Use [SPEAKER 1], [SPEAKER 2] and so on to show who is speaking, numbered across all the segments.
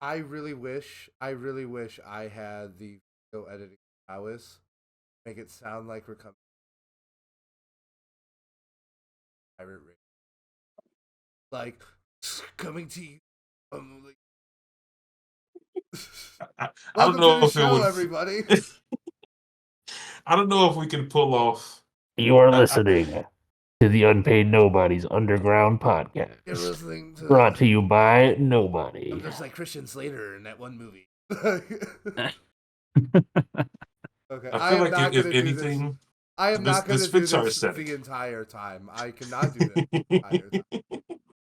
[SPEAKER 1] I really wish I had the video editing prowess. Make it sound like we're coming pirate radio. Like coming to you. Like,
[SPEAKER 2] I don't
[SPEAKER 1] welcome to
[SPEAKER 2] know
[SPEAKER 1] the
[SPEAKER 2] if it
[SPEAKER 1] show,
[SPEAKER 2] would.
[SPEAKER 1] everybody.
[SPEAKER 2] I don't know if we can pull off.
[SPEAKER 3] You are listening to the Unpaid Nobodies Underground Podcast,
[SPEAKER 1] You're listening to
[SPEAKER 3] brought to you by
[SPEAKER 1] I'm
[SPEAKER 3] Nobody.
[SPEAKER 1] just like Christian Slater in that one movie. Okay,
[SPEAKER 2] I feel like if
[SPEAKER 1] do this.
[SPEAKER 2] anything,
[SPEAKER 1] I am not going
[SPEAKER 2] this
[SPEAKER 1] to do
[SPEAKER 2] fits our
[SPEAKER 1] this
[SPEAKER 2] aesthetic.
[SPEAKER 1] the entire time. I cannot do this the entire time.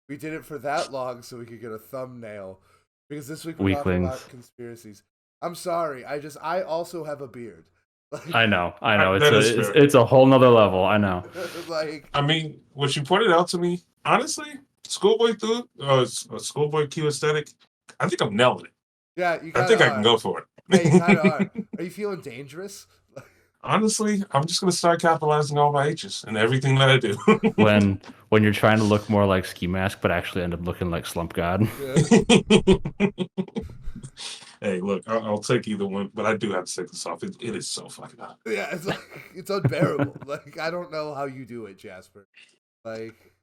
[SPEAKER 1] We did it for that long so we could get a thumbnail. Because this week we're talking about conspiracies. I'm sorry. I also have a beard. Like,
[SPEAKER 4] I know.
[SPEAKER 2] It's
[SPEAKER 4] a whole nother level. I know.
[SPEAKER 1] like,
[SPEAKER 2] I mean, what you pointed out to me, honestly, Schoolboy Q aesthetic. I think I'm nailing it.
[SPEAKER 1] yeah, you
[SPEAKER 2] I think I can go for it.
[SPEAKER 1] Yeah, you kind of are. Are you feeling dangerous?
[SPEAKER 2] Honestly, I'm just gonna start capitalizing all my H's and everything that I do.
[SPEAKER 4] when you're trying to look more like Ski Mask, but actually end up looking like Slump God.
[SPEAKER 1] Yeah.
[SPEAKER 2] Hey, look, I'll take either one, but I do have to take this off. It is so fucking hot.
[SPEAKER 1] Yeah, it's like it's unbearable. Like, I don't know how you do it, Jasper. Like,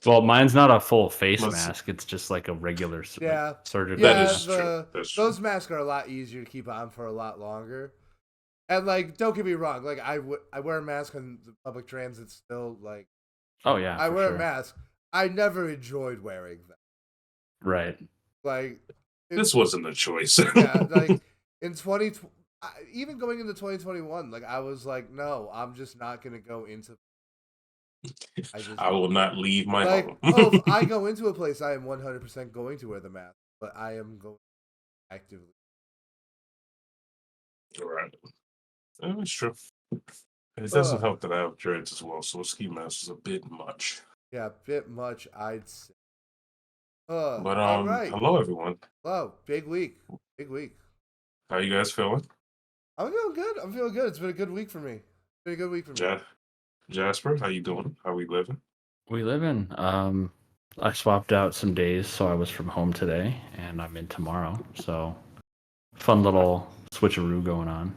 [SPEAKER 4] Well, mine's not a full face mask. It's just like a regular surgical
[SPEAKER 1] yeah,
[SPEAKER 4] mask.
[SPEAKER 2] True.
[SPEAKER 1] Those masks are a lot easier to keep on for a lot longer. And like, don't get me wrong. Like, I wear a mask on the public transit still. Like,
[SPEAKER 4] Oh yeah,
[SPEAKER 1] I wear
[SPEAKER 4] sure.
[SPEAKER 1] a mask. I never enjoyed wearing them.
[SPEAKER 4] Right.
[SPEAKER 1] Like,
[SPEAKER 2] this wasn't a choice.
[SPEAKER 1] Yeah, like in even going into 2021, like I was like, no, I'm just not gonna go into.
[SPEAKER 2] I will not leave my home.
[SPEAKER 1] If I go into a place, I am 100% going to wear the mask, but I am going actively.
[SPEAKER 2] Right. That's true. It doesn't help that I have dreads as well, so a ski mask is a bit much.
[SPEAKER 1] Yeah, a bit much, I'd say.
[SPEAKER 2] But
[SPEAKER 1] all right.
[SPEAKER 2] Hello everyone.
[SPEAKER 1] Hello, big week.
[SPEAKER 2] How you guys feeling?
[SPEAKER 1] I'm feeling good. It's been a good week for me.
[SPEAKER 2] Jasper, how you doing? How we living?
[SPEAKER 4] We live in. I swapped out some days, so I was from home today, and I'm in tomorrow. So, fun little switcheroo going on.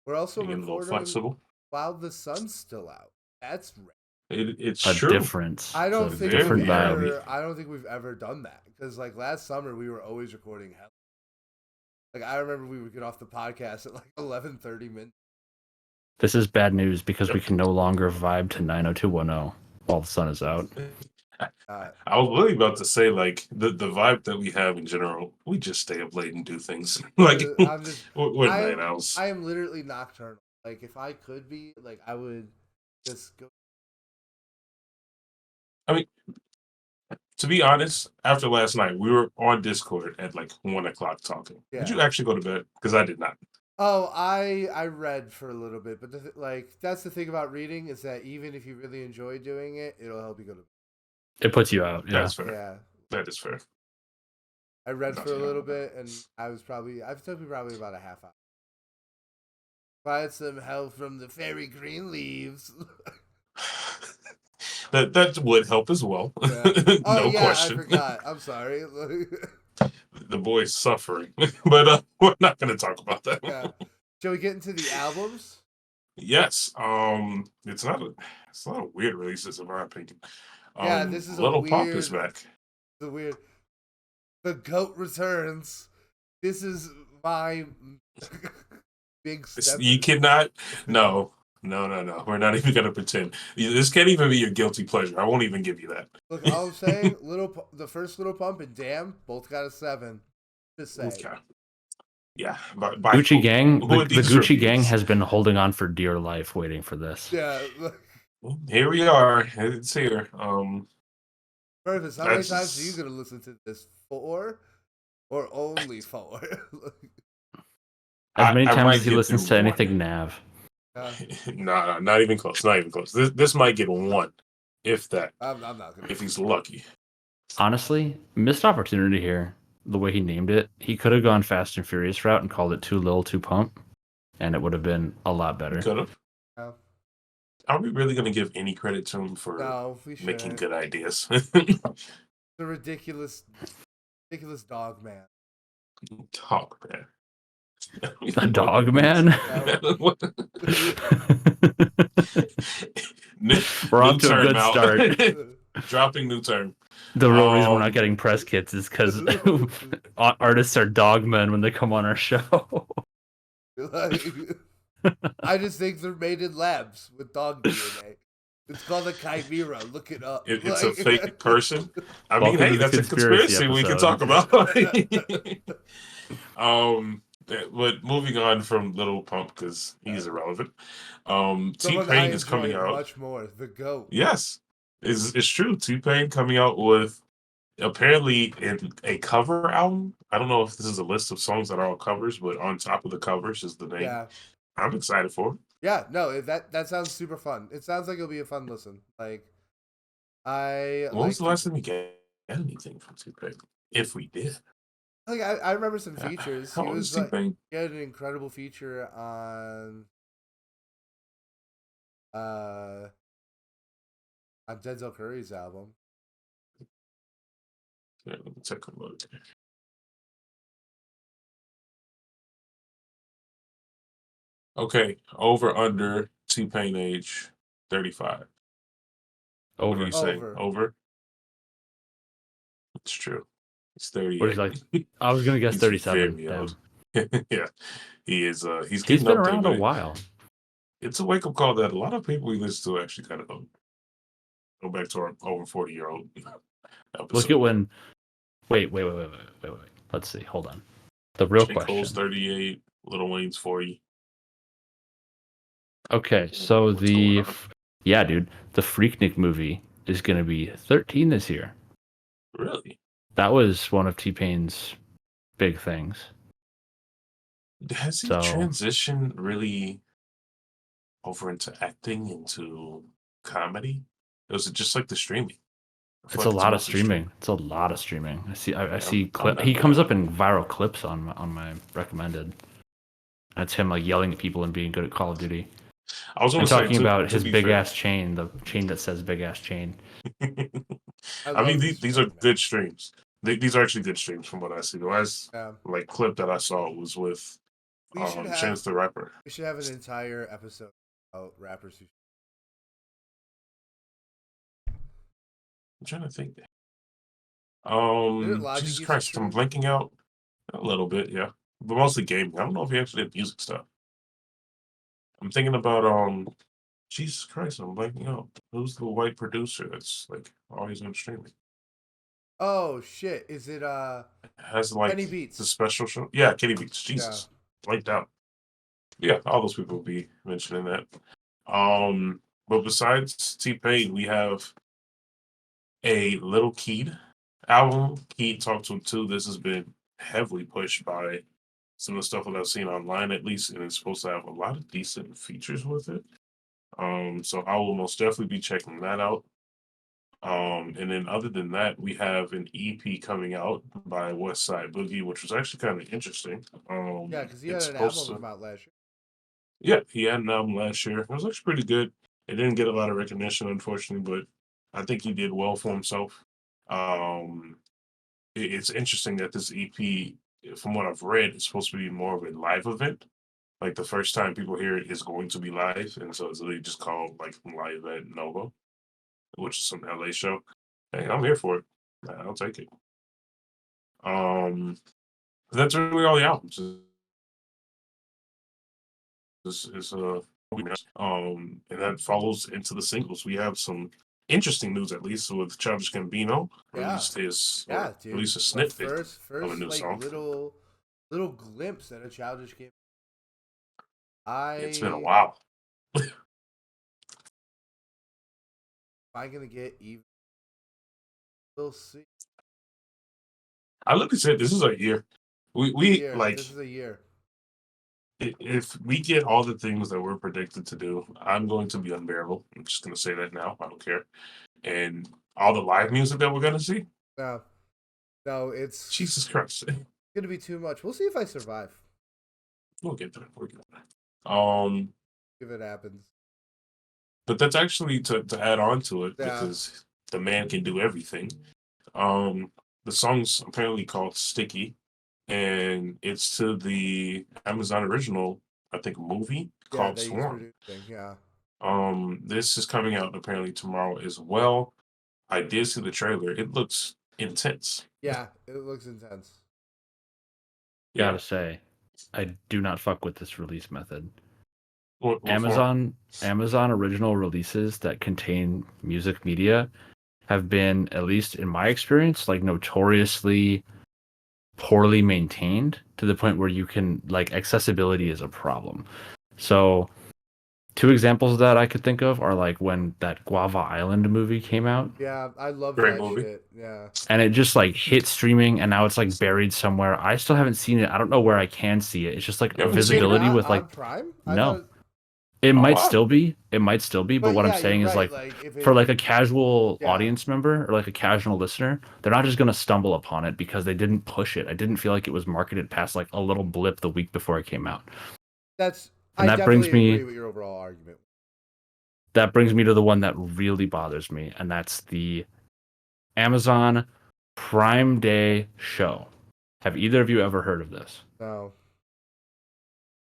[SPEAKER 1] We're also
[SPEAKER 2] getting a little flexible
[SPEAKER 1] while the sun's still out. That's rare.
[SPEAKER 2] It's
[SPEAKER 4] a
[SPEAKER 2] true.
[SPEAKER 4] difference.
[SPEAKER 1] I don't think we've ever done that, because like last summer we were always recording hell. Like, I remember we would get off the podcast at like 11:30 minutes.
[SPEAKER 4] This is bad news because we can no longer vibe to 90210 while the sun is out.
[SPEAKER 2] I was really about to say, like, the vibe that we have in general, we just stay up late and do things. Like, we're night owls.
[SPEAKER 1] I am literally nocturnal. Like, if I could be, like, I would just go.
[SPEAKER 2] I mean, to be honest, after last night, we were on Discord at like 1 o'clock talking. Yeah. Did you actually go to bed? Because I did not.
[SPEAKER 1] Oh, I read for a little bit, but that's the thing about reading, is that even if you really enjoy doing it, it'll help you go to bed.
[SPEAKER 4] It puts you out. Yeah.
[SPEAKER 2] That's fair.
[SPEAKER 1] Yeah.
[SPEAKER 2] That is fair.
[SPEAKER 1] I read for a little bit, and I've took me probably about a half hour. Find some help from the fairy green leaves.
[SPEAKER 2] That would help as well.
[SPEAKER 1] Yeah.
[SPEAKER 2] No question.
[SPEAKER 1] I forgot. I'm sorry.
[SPEAKER 2] The boy's suffering, but we're not going to talk about that.
[SPEAKER 1] Yeah. Shall we get into the albums?
[SPEAKER 2] Yes. It's not a weird releases in my opinion.
[SPEAKER 1] Yeah, this is
[SPEAKER 2] Little Pump is back.
[SPEAKER 1] The GOAT returns. This is my big step.
[SPEAKER 2] You cannot. No. We're not even gonna pretend. This can't even be your guilty pleasure. I won't even give you that.
[SPEAKER 1] Look, all I'm saying, the first Little Pump and Damn both got a 7. Just say.
[SPEAKER 2] Okay. Yeah.
[SPEAKER 4] Gucci Gang. The Gucci Gang has been holding on for dear life, waiting for this.
[SPEAKER 1] Yeah.
[SPEAKER 2] Here we are. It's here.
[SPEAKER 1] Purvis, how many times are you gonna listen to this? 4 or only 4?
[SPEAKER 4] As many times as he listens to anything Nav.
[SPEAKER 2] Nah, not even close. This might get 1, if that.
[SPEAKER 1] I'm not gonna.
[SPEAKER 2] If he's lucky.
[SPEAKER 4] Honestly, missed opportunity here. The way he named it, he could have gone Fast and Furious route and called it Too Lil, Too Pump, and it would have been a lot better.
[SPEAKER 2] Could have.
[SPEAKER 1] No.
[SPEAKER 2] Are we really going to give any credit to him for making good ideas?
[SPEAKER 1] The ridiculous dog man.
[SPEAKER 2] Dog man.
[SPEAKER 4] A dog man? We're off to a good start.
[SPEAKER 2] Dropping new term.
[SPEAKER 4] The real reason we're not getting press kits is because artists are dog men when they come on our show.
[SPEAKER 1] I just think they're made in labs with dog DNA. It's called a chimera. Look it up.
[SPEAKER 2] It's a fake person. I mean,
[SPEAKER 4] Welcome
[SPEAKER 2] hey,
[SPEAKER 4] to the
[SPEAKER 2] that's a conspiracy we can talk about. But moving on from Little Pump because he's irrelevant. T-Pain is coming out.
[SPEAKER 1] Much more. The GOAT.
[SPEAKER 2] Yes, it's true. T-Pain coming out with apparently a cover album. I don't know if this is a list of songs that are all covers, but on top of the covers is the name.
[SPEAKER 1] Yeah.
[SPEAKER 2] I'm excited for it.
[SPEAKER 1] Yeah, no, that sounds super fun. It sounds like it'll be a fun listen. Like,
[SPEAKER 2] when was the last time we get anything from T-Pain? If we did.
[SPEAKER 1] Like, I remember some features.
[SPEAKER 2] How old is T-Pain?
[SPEAKER 1] He had an incredible feature on Denzel Curry's album.
[SPEAKER 2] Yeah, let me take a look. Okay, over under T-Pain age 35.
[SPEAKER 4] Over.
[SPEAKER 2] What do you say? Over. It's true. It's 38.
[SPEAKER 4] What is like? I was gonna guess 37.
[SPEAKER 2] Yeah, he is. He's
[SPEAKER 4] been around a while.
[SPEAKER 2] It's a wake up call that a lot of people we listen to actually kind of go back to our over 40-year-old episode.
[SPEAKER 4] Look at when. Wait. Let's see. Hold on. The real question.
[SPEAKER 2] Cole's 38. Lil Wayne's 40.
[SPEAKER 4] Okay, so dude, the Freaknik movie is going to be 13 this year.
[SPEAKER 2] Really?
[SPEAKER 4] That was one of T-Pain's big things.
[SPEAKER 2] Has he transitioned really over into acting, into comedy? Or is it just like the streaming?
[SPEAKER 4] It's a lot of streaming. It's a lot of streaming. I see he comes up in viral clips on my recommended. That's him like yelling at people and being good at Call of Duty.
[SPEAKER 2] I was
[SPEAKER 4] talking about his big ass chain, the chain that says big ass chain.
[SPEAKER 2] I mean, these are good streams. These are actually good streams from what I see. The last clip that I saw was with Chance the Rapper.
[SPEAKER 1] We should have an entire episode about rappers who.
[SPEAKER 2] I'm trying to think. Jesus Christ, I'm blanking out a little bit, yeah, but mostly gaming. I don't know if he actually did music stuff. I'm thinking about Jesus Christ, I'm blanking out. Who's the white producer that's like always on streaming?
[SPEAKER 1] Oh shit! Is it
[SPEAKER 2] has like
[SPEAKER 1] Kenny Beats,
[SPEAKER 2] the special show? Yeah, Kenny Beats. Jesus, blanked out. Yeah, all those people will be mentioning that. But besides T-Pain, we have a Lil Keed album. Keed talked to him too. This has been heavily pushed by some of the stuff that I've seen online, at least, and it's supposed to have a lot of decent features with it. So I will most definitely be checking that out. And then other than that, we have an EP coming out by Westside Boogie, which was actually kind of interesting.
[SPEAKER 1] Yeah, because he had an album come out last year.
[SPEAKER 2] Yeah, he had an album last year. It was actually pretty good. It didn't get a lot of recognition, unfortunately, but I think he did well for himself. It's interesting that this EP, from what I've read, is supposed to be more of a live event. Like the first time people hear it is going to be live, and so it's literally just called like Live at Novo, which is some LA show. Hey, I'm here for it. I'll take it. That's really all the albums. And that follows into the singles. We have some interesting news, at least, with Childish Gambino released a snippet
[SPEAKER 1] first
[SPEAKER 2] of a new song.
[SPEAKER 1] Little glimpse at a Childish Gambino.
[SPEAKER 2] It's been a while.
[SPEAKER 1] Am I gonna get even? We'll see.
[SPEAKER 2] I look at it. This is a year. This
[SPEAKER 1] is a year.
[SPEAKER 2] If we get all the things that we're predicted to do, I'm going to be unbearable. I'm just going to say that now. I don't care. And all the live music that we're going to see?
[SPEAKER 1] No, it's...
[SPEAKER 2] Jesus Christ.
[SPEAKER 1] It's going to be too much. We'll see if I survive.
[SPEAKER 2] We'll get there.
[SPEAKER 1] If it happens.
[SPEAKER 2] But that's actually to add on to it, because the man can do everything. The song's apparently called Sticky. and it's to the Amazon original, I think, movie called Swarm.
[SPEAKER 1] Yeah.
[SPEAKER 2] This is coming out apparently tomorrow as well. I did see the trailer. It looks intense.
[SPEAKER 1] Yeah, it looks intense.
[SPEAKER 4] Gotta say, I do not fuck with this release method.
[SPEAKER 2] What
[SPEAKER 4] Amazon original releases that contain music media have been, at least in my experience, like notoriously poorly maintained to the point where you can like accessibility is a problem. So 2 examples of that I could think of are like when that Guava Island movie came out.
[SPEAKER 1] Yeah, I love
[SPEAKER 2] Great
[SPEAKER 1] that
[SPEAKER 2] movie.
[SPEAKER 1] shit. Yeah.
[SPEAKER 4] And it just like hit streaming and now it's like buried somewhere. I still haven't seen it. I don't know where I can see it. It's just like a visibility with like
[SPEAKER 1] Prime?
[SPEAKER 4] No. It might still be. It might still be, but what I'm saying is like for like a casual audience member or like a casual listener, they're not just going to stumble upon it because they didn't push it. I didn't feel like it was marketed past like a little blip the week before it came out.
[SPEAKER 1] I definitely agree with your overall argument.
[SPEAKER 4] That brings me to the one that really bothers me, and that's the Amazon Prime Day show. Have either of you ever heard of this?
[SPEAKER 1] No.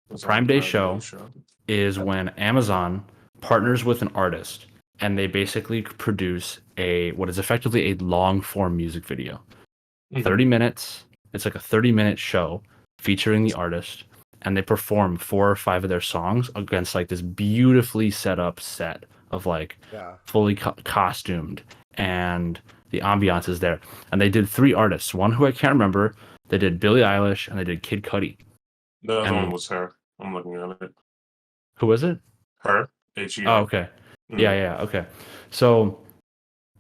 [SPEAKER 4] The Prime Day show is when Amazon partners with an artist and they basically produce what is effectively a long form music video. 30 minutes. It's like a 30-minute show featuring the artist, and they perform 4 or 5 of their songs against like this beautifully set up set of like fully costumed, and the ambiance is there. And they did 3 artists, one who I can't remember. They did Billie Eilish and they did Kid Cudi.
[SPEAKER 2] The other one was her. I'm looking at it.
[SPEAKER 4] Who was it?
[SPEAKER 2] Her. H-E-R.
[SPEAKER 4] Oh, okay. Yeah, okay. So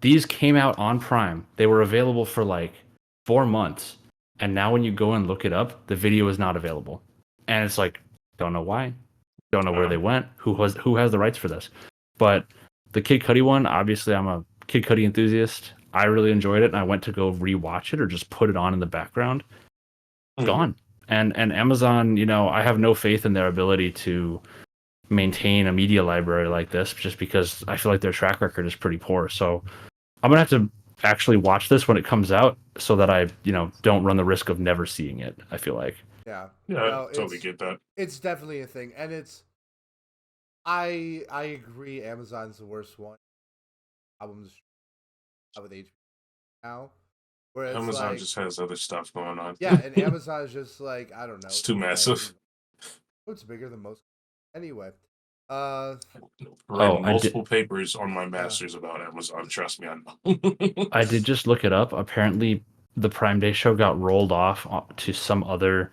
[SPEAKER 4] these came out on Prime. They were available for like 4 months. And now when you go and look it up, the video is not available. And it's like, don't know why. Don't know where they went. Who has the rights for this? But the Kid Cudi one, obviously I'm a Kid Cudi enthusiast. I really enjoyed it, and I went to go rewatch it or just put it on in the background. Gone. And Amazon, I have no faith in their ability to maintain a media library like this, just because I feel like their track record is pretty poor. So I'm gonna have to actually watch this when it comes out, so that I, don't run the risk of never seeing it. I feel like.
[SPEAKER 2] Yeah, I totally get that.
[SPEAKER 1] It's definitely a thing, and I agree. Amazon's the worst one. Albums with HBO now.
[SPEAKER 2] Amazon just has other stuff going on.
[SPEAKER 1] Yeah, and Amazon is just like, I don't know.
[SPEAKER 2] It's too massive.
[SPEAKER 1] It's bigger than most. Anyway.
[SPEAKER 2] Multiple papers on my master's about Amazon. Trust me, I know.
[SPEAKER 4] I did just look it up. Apparently, the Prime Day show got rolled off to some other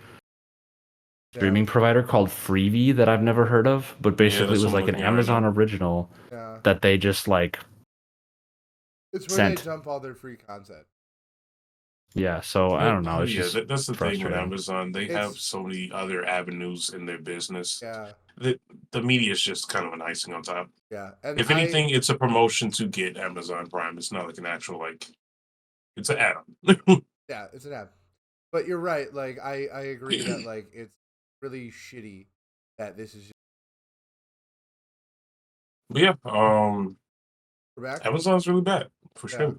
[SPEAKER 4] streaming provider called Freevee that I've never heard of. But basically, it was like an Amazon original that they just like.
[SPEAKER 1] It's where they dump all their free content.
[SPEAKER 4] Yeah, so I don't know. It's just
[SPEAKER 2] that's the thing with Amazon. They have so many other avenues in their business.
[SPEAKER 1] Yeah.
[SPEAKER 2] The media is just kind of an icing on top.
[SPEAKER 1] Yeah. And
[SPEAKER 2] if anything, it's a promotion to get Amazon Prime. It's not like an actual it's an add-on.
[SPEAKER 1] Yeah, it's an add. But you're right. Like I agree that like it's really shitty that this is just...
[SPEAKER 2] But yeah,
[SPEAKER 1] We're back?
[SPEAKER 2] Amazon's really bad for sure.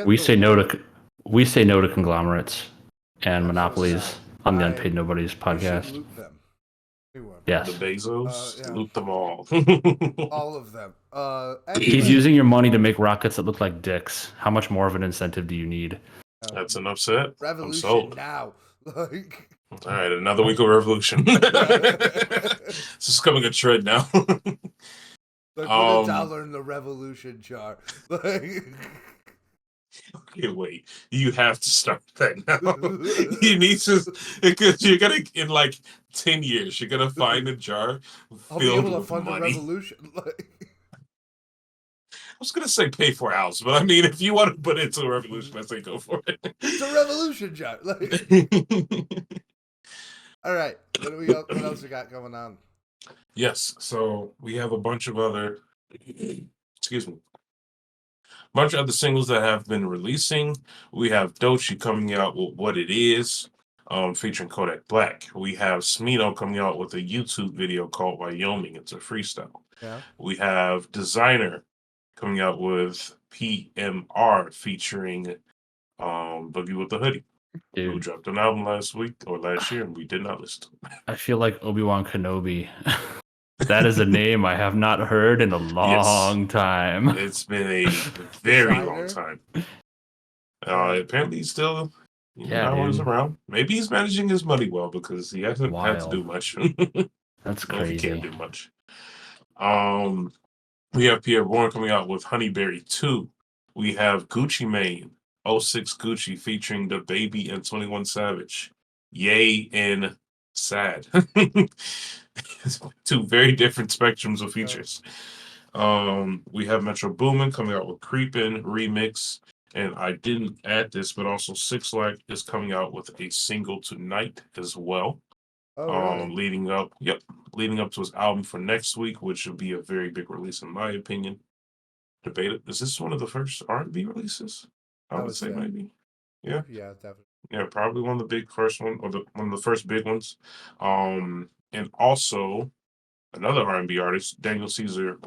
[SPEAKER 4] We say no to conglomerates and monopolies on the Unpaid Nobodies podcast.
[SPEAKER 1] Loot them.
[SPEAKER 4] Yes.
[SPEAKER 2] The Bezos, loot them all.
[SPEAKER 1] All of them.
[SPEAKER 2] Anyway.
[SPEAKER 4] He's using your money to make rockets that look like dicks. How much more of an incentive do you need?
[SPEAKER 2] That's an upset.
[SPEAKER 1] Revolution
[SPEAKER 2] I'm sold.
[SPEAKER 1] now. Like...
[SPEAKER 2] All right, another week of revolution. This is coming a trend now.
[SPEAKER 1] Like, put $1 in the revolution jar. Like...
[SPEAKER 2] Okay, wait. You have to start that now. You need to, because you're gonna, in like 10 years, you're gonna find a jar
[SPEAKER 1] I'll
[SPEAKER 2] filled
[SPEAKER 1] be able to
[SPEAKER 2] with
[SPEAKER 1] fund
[SPEAKER 2] money.
[SPEAKER 1] The revolution. Like...
[SPEAKER 2] I was gonna say pay for a house, but I mean, if you want to put it into a revolution, I say go for it.
[SPEAKER 1] It's a revolution jar. Like... All right. What else we got going on?
[SPEAKER 2] Yes. So we have a bunch of other, bunch of other singles that have been releasing. We have Doechii coming out with What It Is, featuring Kodak Black. We have Smino coming out with a YouTube video called Wyoming. It's a freestyle.
[SPEAKER 1] Yeah.
[SPEAKER 2] We have Designer coming out with PMR featuring Boogie with the Hoodie, who
[SPEAKER 4] Dude,
[SPEAKER 2] dropped an album last year, and we did not listen to it.
[SPEAKER 4] I feel like Obi-Wan Kenobi. That is a name I have not heard in a long time.
[SPEAKER 2] It's been a very long time. Apparently he's still hours around. Maybe he's managing his money well because he hasn't had to do much.
[SPEAKER 4] That's
[SPEAKER 2] well,
[SPEAKER 4] crazy.
[SPEAKER 2] he can't do much. We have Pierre Bourne coming out with Honeyberry 2. We have Gucci Mane, 06 Gucci featuring the Baby and 21 Savage. Yay and Sad. Two very different spectrums of features. We have Metro Boomin coming out with Creepin' Remix. And I didn't add this, but also Six Flags is coming out with a single tonight as well.
[SPEAKER 1] Oh, really?
[SPEAKER 2] Leading up to his album for next week, which should be a very big release in my opinion. Debated. Is this one of the first R&B releases? I would say maybe. Yeah.
[SPEAKER 1] Yeah, definitely.
[SPEAKER 2] Yeah, probably one of the big first one, or one of the first big ones. And also another R&B artist, Daniel Caesar,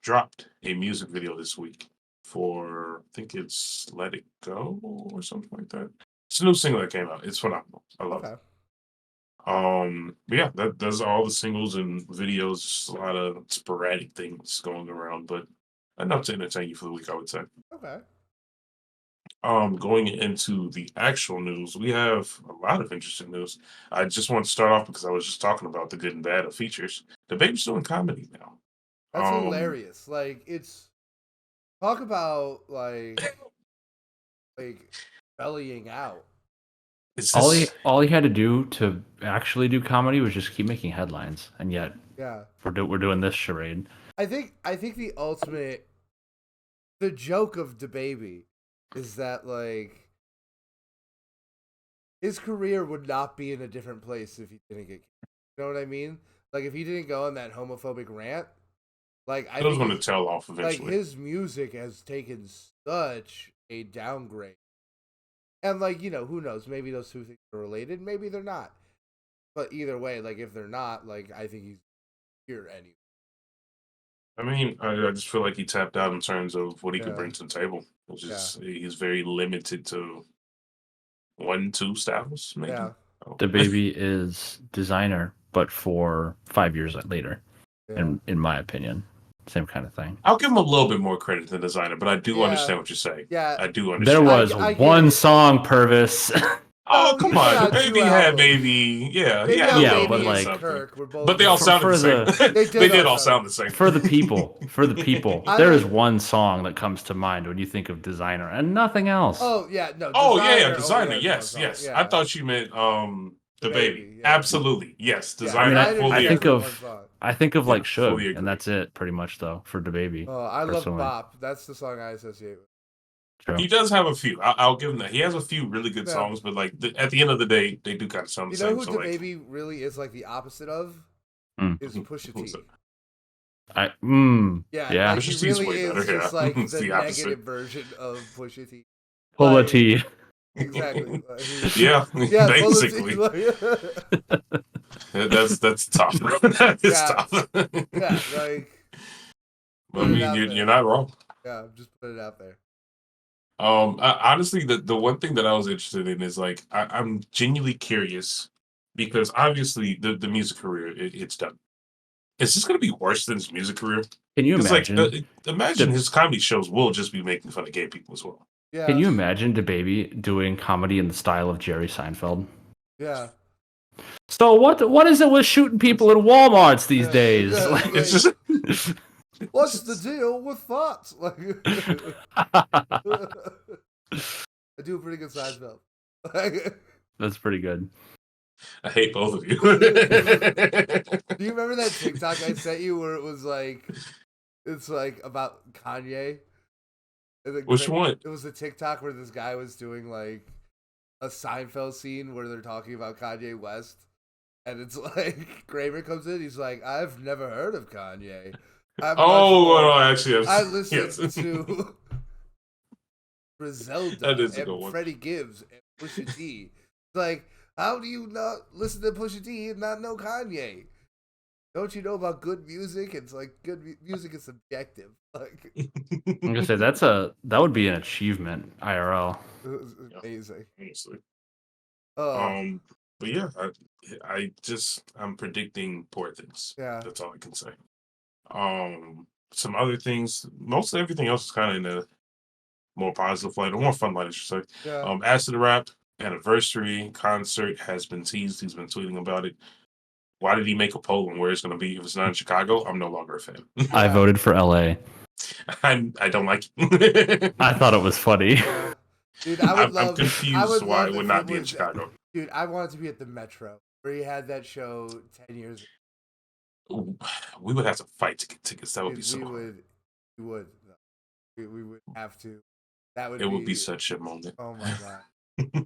[SPEAKER 2] dropped a music video this week for, I think it's Let It Go or something like that. It's a new single that came out. It's phenomenal. I love it. But yeah, that's all the singles and videos. Just a lot of sporadic things going around, but enough to entertain you for the week, I would say.
[SPEAKER 1] Okay.
[SPEAKER 2] Going into the actual news, we have a lot of interesting news. I just want to start off because I was just talking about the good and bad of features. The Baby's doing comedy now.
[SPEAKER 1] That's hilarious. Like, it's talk about like bellying out.
[SPEAKER 4] All he had to do to actually do comedy was just keep making headlines, and yet we're doing this charade.
[SPEAKER 1] I think the ultimate, the joke of DaBaby is that like his career would not be in a different place if he didn't get kicked. You know what I mean? Like if he didn't go on that homophobic rant, like I was
[SPEAKER 2] going to tell off eventually.
[SPEAKER 1] Like his music has taken such a downgrade. And like, who knows? Maybe those two things are related, maybe they're not. But either way, like if they're not, like I think he's here anyway.
[SPEAKER 2] I mean, I just feel like he tapped out in terms of what he could bring to the table. Which is he's very limited to 1-2 styles, maybe.
[SPEAKER 1] Yeah.
[SPEAKER 4] DaBaby is designer, but for 5 years later, in my opinion. Same kind of thing.
[SPEAKER 2] I'll give him a little bit more credit than designer, but I do understand what you're saying.
[SPEAKER 1] Yeah.
[SPEAKER 2] I do understand.
[SPEAKER 4] There was one song, Purvis.
[SPEAKER 2] Oh, come on. Baby had maybe,
[SPEAKER 4] but like,
[SPEAKER 1] Kirk,
[SPEAKER 2] but they all sounded the same. They did all sound the same.
[SPEAKER 4] For the people, there is one song that comes to mind when you think of designer and nothing else.
[SPEAKER 1] Oh, yeah, no.
[SPEAKER 2] Designer, yes. Yeah. I thought you meant DaBaby. Yeah. Absolutely, yes. Designer.
[SPEAKER 4] I think of like Suge, and that's it, pretty much though for DaBaby.
[SPEAKER 1] Oh, I love Bop. That's the song I associate with.
[SPEAKER 2] True. He does have a few. I'll give him that. He has a few really good songs, but like at the end of the day, they do kind of sound the same.
[SPEAKER 1] You know who DaBaby really is like the opposite of? Is Pusha T.
[SPEAKER 4] Yeah.
[SPEAKER 1] Like, he really is just like the negative version of Pusha T.
[SPEAKER 4] Pulla T.
[SPEAKER 1] Exactly.
[SPEAKER 2] Yeah, basically. That's tough. That is tough.
[SPEAKER 1] Yeah, like.
[SPEAKER 2] I mean, you're not wrong.
[SPEAKER 1] Yeah, I'm just putting it out there.
[SPEAKER 2] Honestly, the one thing that I was interested in is like I'm genuinely curious because obviously the music career it's done. Is this going to be worse than his music career?
[SPEAKER 4] Can you imagine?
[SPEAKER 2] Like, imagine his comedy shows will just be making fun of gay people as well.
[SPEAKER 1] Yeah.
[SPEAKER 4] Can you imagine DaBaby doing comedy in the style of Jerry Seinfeld?
[SPEAKER 1] Yeah.
[SPEAKER 4] So what is it with shooting people in Walmarts these days?
[SPEAKER 1] Yeah,
[SPEAKER 4] like,
[SPEAKER 2] it's just.
[SPEAKER 1] What's the deal with that? Like, I do a pretty good Seinfeld.
[SPEAKER 4] That's pretty good.
[SPEAKER 2] I hate both of you.
[SPEAKER 1] Do you remember that TikTok I sent you where it was like, it's like about Kanye?
[SPEAKER 2] Which one?
[SPEAKER 1] It was a TikTok where this guy was doing like a Seinfeld scene where they're talking about Kanye West, and it's like Kramer comes in, he's like, "I've never heard of Kanye."
[SPEAKER 2] Actually,
[SPEAKER 1] I listened to Griselda and Freddie Gibbs and Pusha T. Like, how do you not listen to Pusha T and not know Kanye? Don't you know about good music? It's like music is subjective. Like
[SPEAKER 4] I'm gonna say that would be an achievement IRL.
[SPEAKER 1] it was amazing.
[SPEAKER 2] Honestly.
[SPEAKER 1] Oh
[SPEAKER 2] But yeah, I'm predicting poor things.
[SPEAKER 1] yeah.
[SPEAKER 2] That's all I can say. Some other things, most everything else is kind of in a more positive light, or more fun light, I should say.
[SPEAKER 1] Yeah.
[SPEAKER 2] Acid Rap anniversary concert has been teased. He's been tweeting about it. Why did he make a poll on where it's going to be? If it's not in Chicago, I'm no longer a fan.
[SPEAKER 4] I voted for LA.
[SPEAKER 2] I don't like it.
[SPEAKER 4] I thought it was funny.
[SPEAKER 1] Yeah. Dude, I'm
[SPEAKER 2] confused why it would not be in Chicago.
[SPEAKER 1] Dude, I want it to be at the Metro, where he had that show 10 years ago.
[SPEAKER 2] We would have to fight to get tickets. That would be so
[SPEAKER 1] hard. We would have to.
[SPEAKER 2] It would be such a moment.
[SPEAKER 1] Oh my god.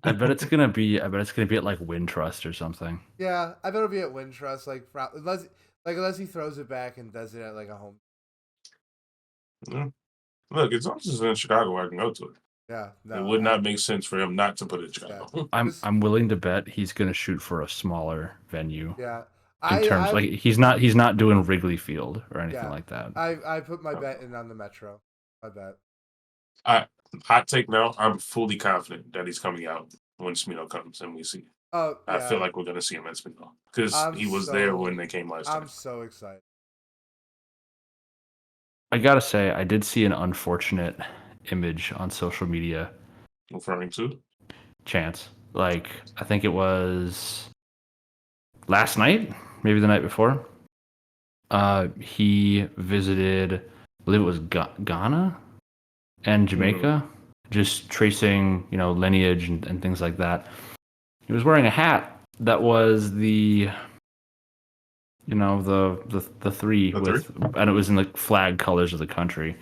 [SPEAKER 4] I bet it's gonna be at like Wintrust or something.
[SPEAKER 1] Yeah, I bet it'll be at Wintrust, unless he throws it back and does it at like a home.
[SPEAKER 2] Yeah. Look, as long as it's in Chicago, I can go to it.
[SPEAKER 1] Yeah, no,
[SPEAKER 2] it would not make sense for him not to put it in Chicago.
[SPEAKER 1] Yeah.
[SPEAKER 4] I'm willing to bet he's gonna shoot for a smaller venue.
[SPEAKER 1] Yeah,
[SPEAKER 4] like he's not doing Wrigley Field or anything like that.
[SPEAKER 1] I put my bet in on the Metro. I bet.
[SPEAKER 2] Hot take now. I'm fully confident that he's coming out when Smino comes and we see.
[SPEAKER 1] Oh, yeah.
[SPEAKER 2] I feel like we're gonna see him at Smino because he was there when they came last time.
[SPEAKER 1] I'm so excited.
[SPEAKER 4] I gotta say, I did see an unfortunate image on social media.
[SPEAKER 2] Referring to?
[SPEAKER 4] Chance. Like, I think it was last night, maybe the night before. He visited, I believe it was Ghana and Jamaica, just tracing, lineage and things like that. He was wearing a hat that was the three and it was in the flag colors of the country.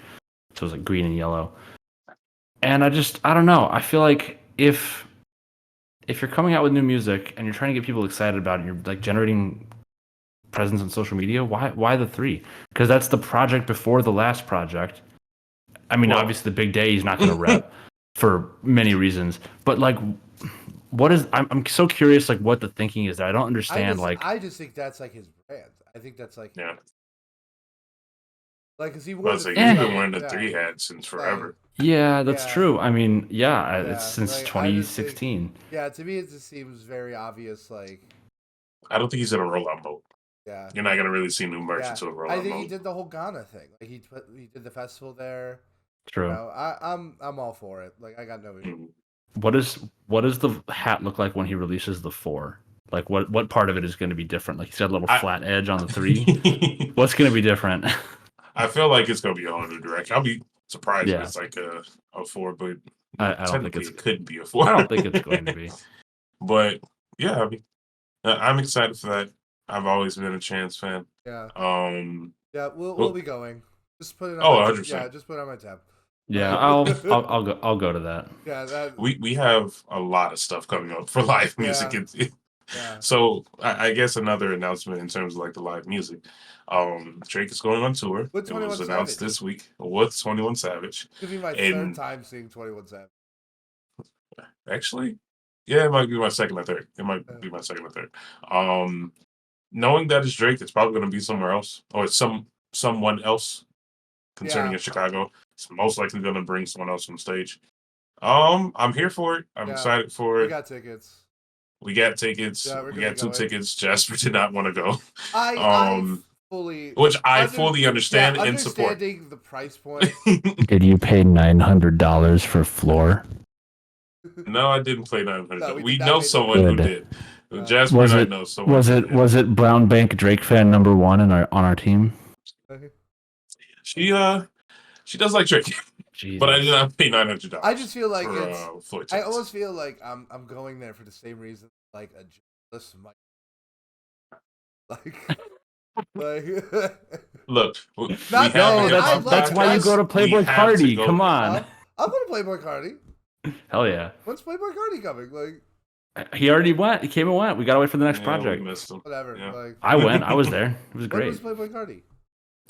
[SPEAKER 4] So it was like green and yellow. And I don't know. I feel like if you're coming out with new music and you're trying to get people excited about it, you're like generating presence on social media, why the three? Because that's the project before the last project. I mean, obviously the big day he's not going to rep for many reasons, but like, what is? I'm so curious, like what the thinking is. That I don't understand.
[SPEAKER 1] I just think that's like his brand. I think that's like because he
[SPEAKER 2] was. He's been wearing the three hats since forever.
[SPEAKER 4] Yeah, that's true. I mean, it's since 2016.
[SPEAKER 1] To me, it just seems very obvious. Like,
[SPEAKER 2] I don't think he's in a rollout mode.
[SPEAKER 1] Yeah,
[SPEAKER 2] you're not gonna really see new merch until a rollout mode.
[SPEAKER 1] I think he did the whole Ghana thing. Like he did the festival there.
[SPEAKER 4] True.
[SPEAKER 1] I'm all for it. Like I got no issue.
[SPEAKER 4] What does the hat look like when he releases the 4? Like what part of it is going to be different? Like he's got a little flat edge on the 3. What's going to be different?
[SPEAKER 2] I feel like it's going to be a whole new direction. I'll be surprised if it's like a 4, but
[SPEAKER 4] I don't think
[SPEAKER 2] it couldn't be a 4.
[SPEAKER 4] I don't think it's going to be.
[SPEAKER 2] But yeah, I mean, I'm excited for that. I've always been a Chance fan.
[SPEAKER 1] Yeah. We'll be going. Just put it on.
[SPEAKER 2] 100%.
[SPEAKER 1] Yeah, just put it on my tab.
[SPEAKER 4] Yeah, I'll go to that.
[SPEAKER 1] Yeah,
[SPEAKER 2] we have a lot of stuff coming up for live music.
[SPEAKER 1] Yeah.
[SPEAKER 2] So I guess another announcement in terms of like the live music. Drake is going on tour.
[SPEAKER 1] With 21
[SPEAKER 2] it was announced this week with 21 Savage.
[SPEAKER 1] This will be my third time seeing 21 Savage.
[SPEAKER 2] Actually, yeah, it might be my second or third. Knowing that it's Drake, it's probably going to be somewhere else, or it's someone else. Concerning in Chicago, it's most likely going to bring someone else on stage. I'm here for it. I'm excited for it.
[SPEAKER 1] We got tickets.
[SPEAKER 2] We got 2 tickets. Jasper did not want to go.
[SPEAKER 1] I
[SPEAKER 2] fully understand and support.
[SPEAKER 1] Understanding the price point.
[SPEAKER 3] Did you pay $900 for Floor?
[SPEAKER 2] No, I didn't pay $900. No, we know someone who did. Jasper and I know someone.
[SPEAKER 3] Was it Brown Bank Drake fan number 1 on our team?
[SPEAKER 2] She does like Drake, but I did not pay $900.
[SPEAKER 1] I just feel like I almost feel like I'm going there for the same reason, like a journalist might.
[SPEAKER 2] Look,
[SPEAKER 4] that's why you go to Playboy Cardi. Come on,
[SPEAKER 1] I'm going to Playboy Cardi.
[SPEAKER 4] Hell yeah!
[SPEAKER 1] When's Playboy Cardi coming? Like,
[SPEAKER 4] he already went. He came and went. We gotta wait for the next project.
[SPEAKER 2] We missed him.
[SPEAKER 1] Whatever.
[SPEAKER 2] Yeah.
[SPEAKER 1] Like,
[SPEAKER 4] I went. I was there. It was great.
[SPEAKER 1] When was Playboy Cardi?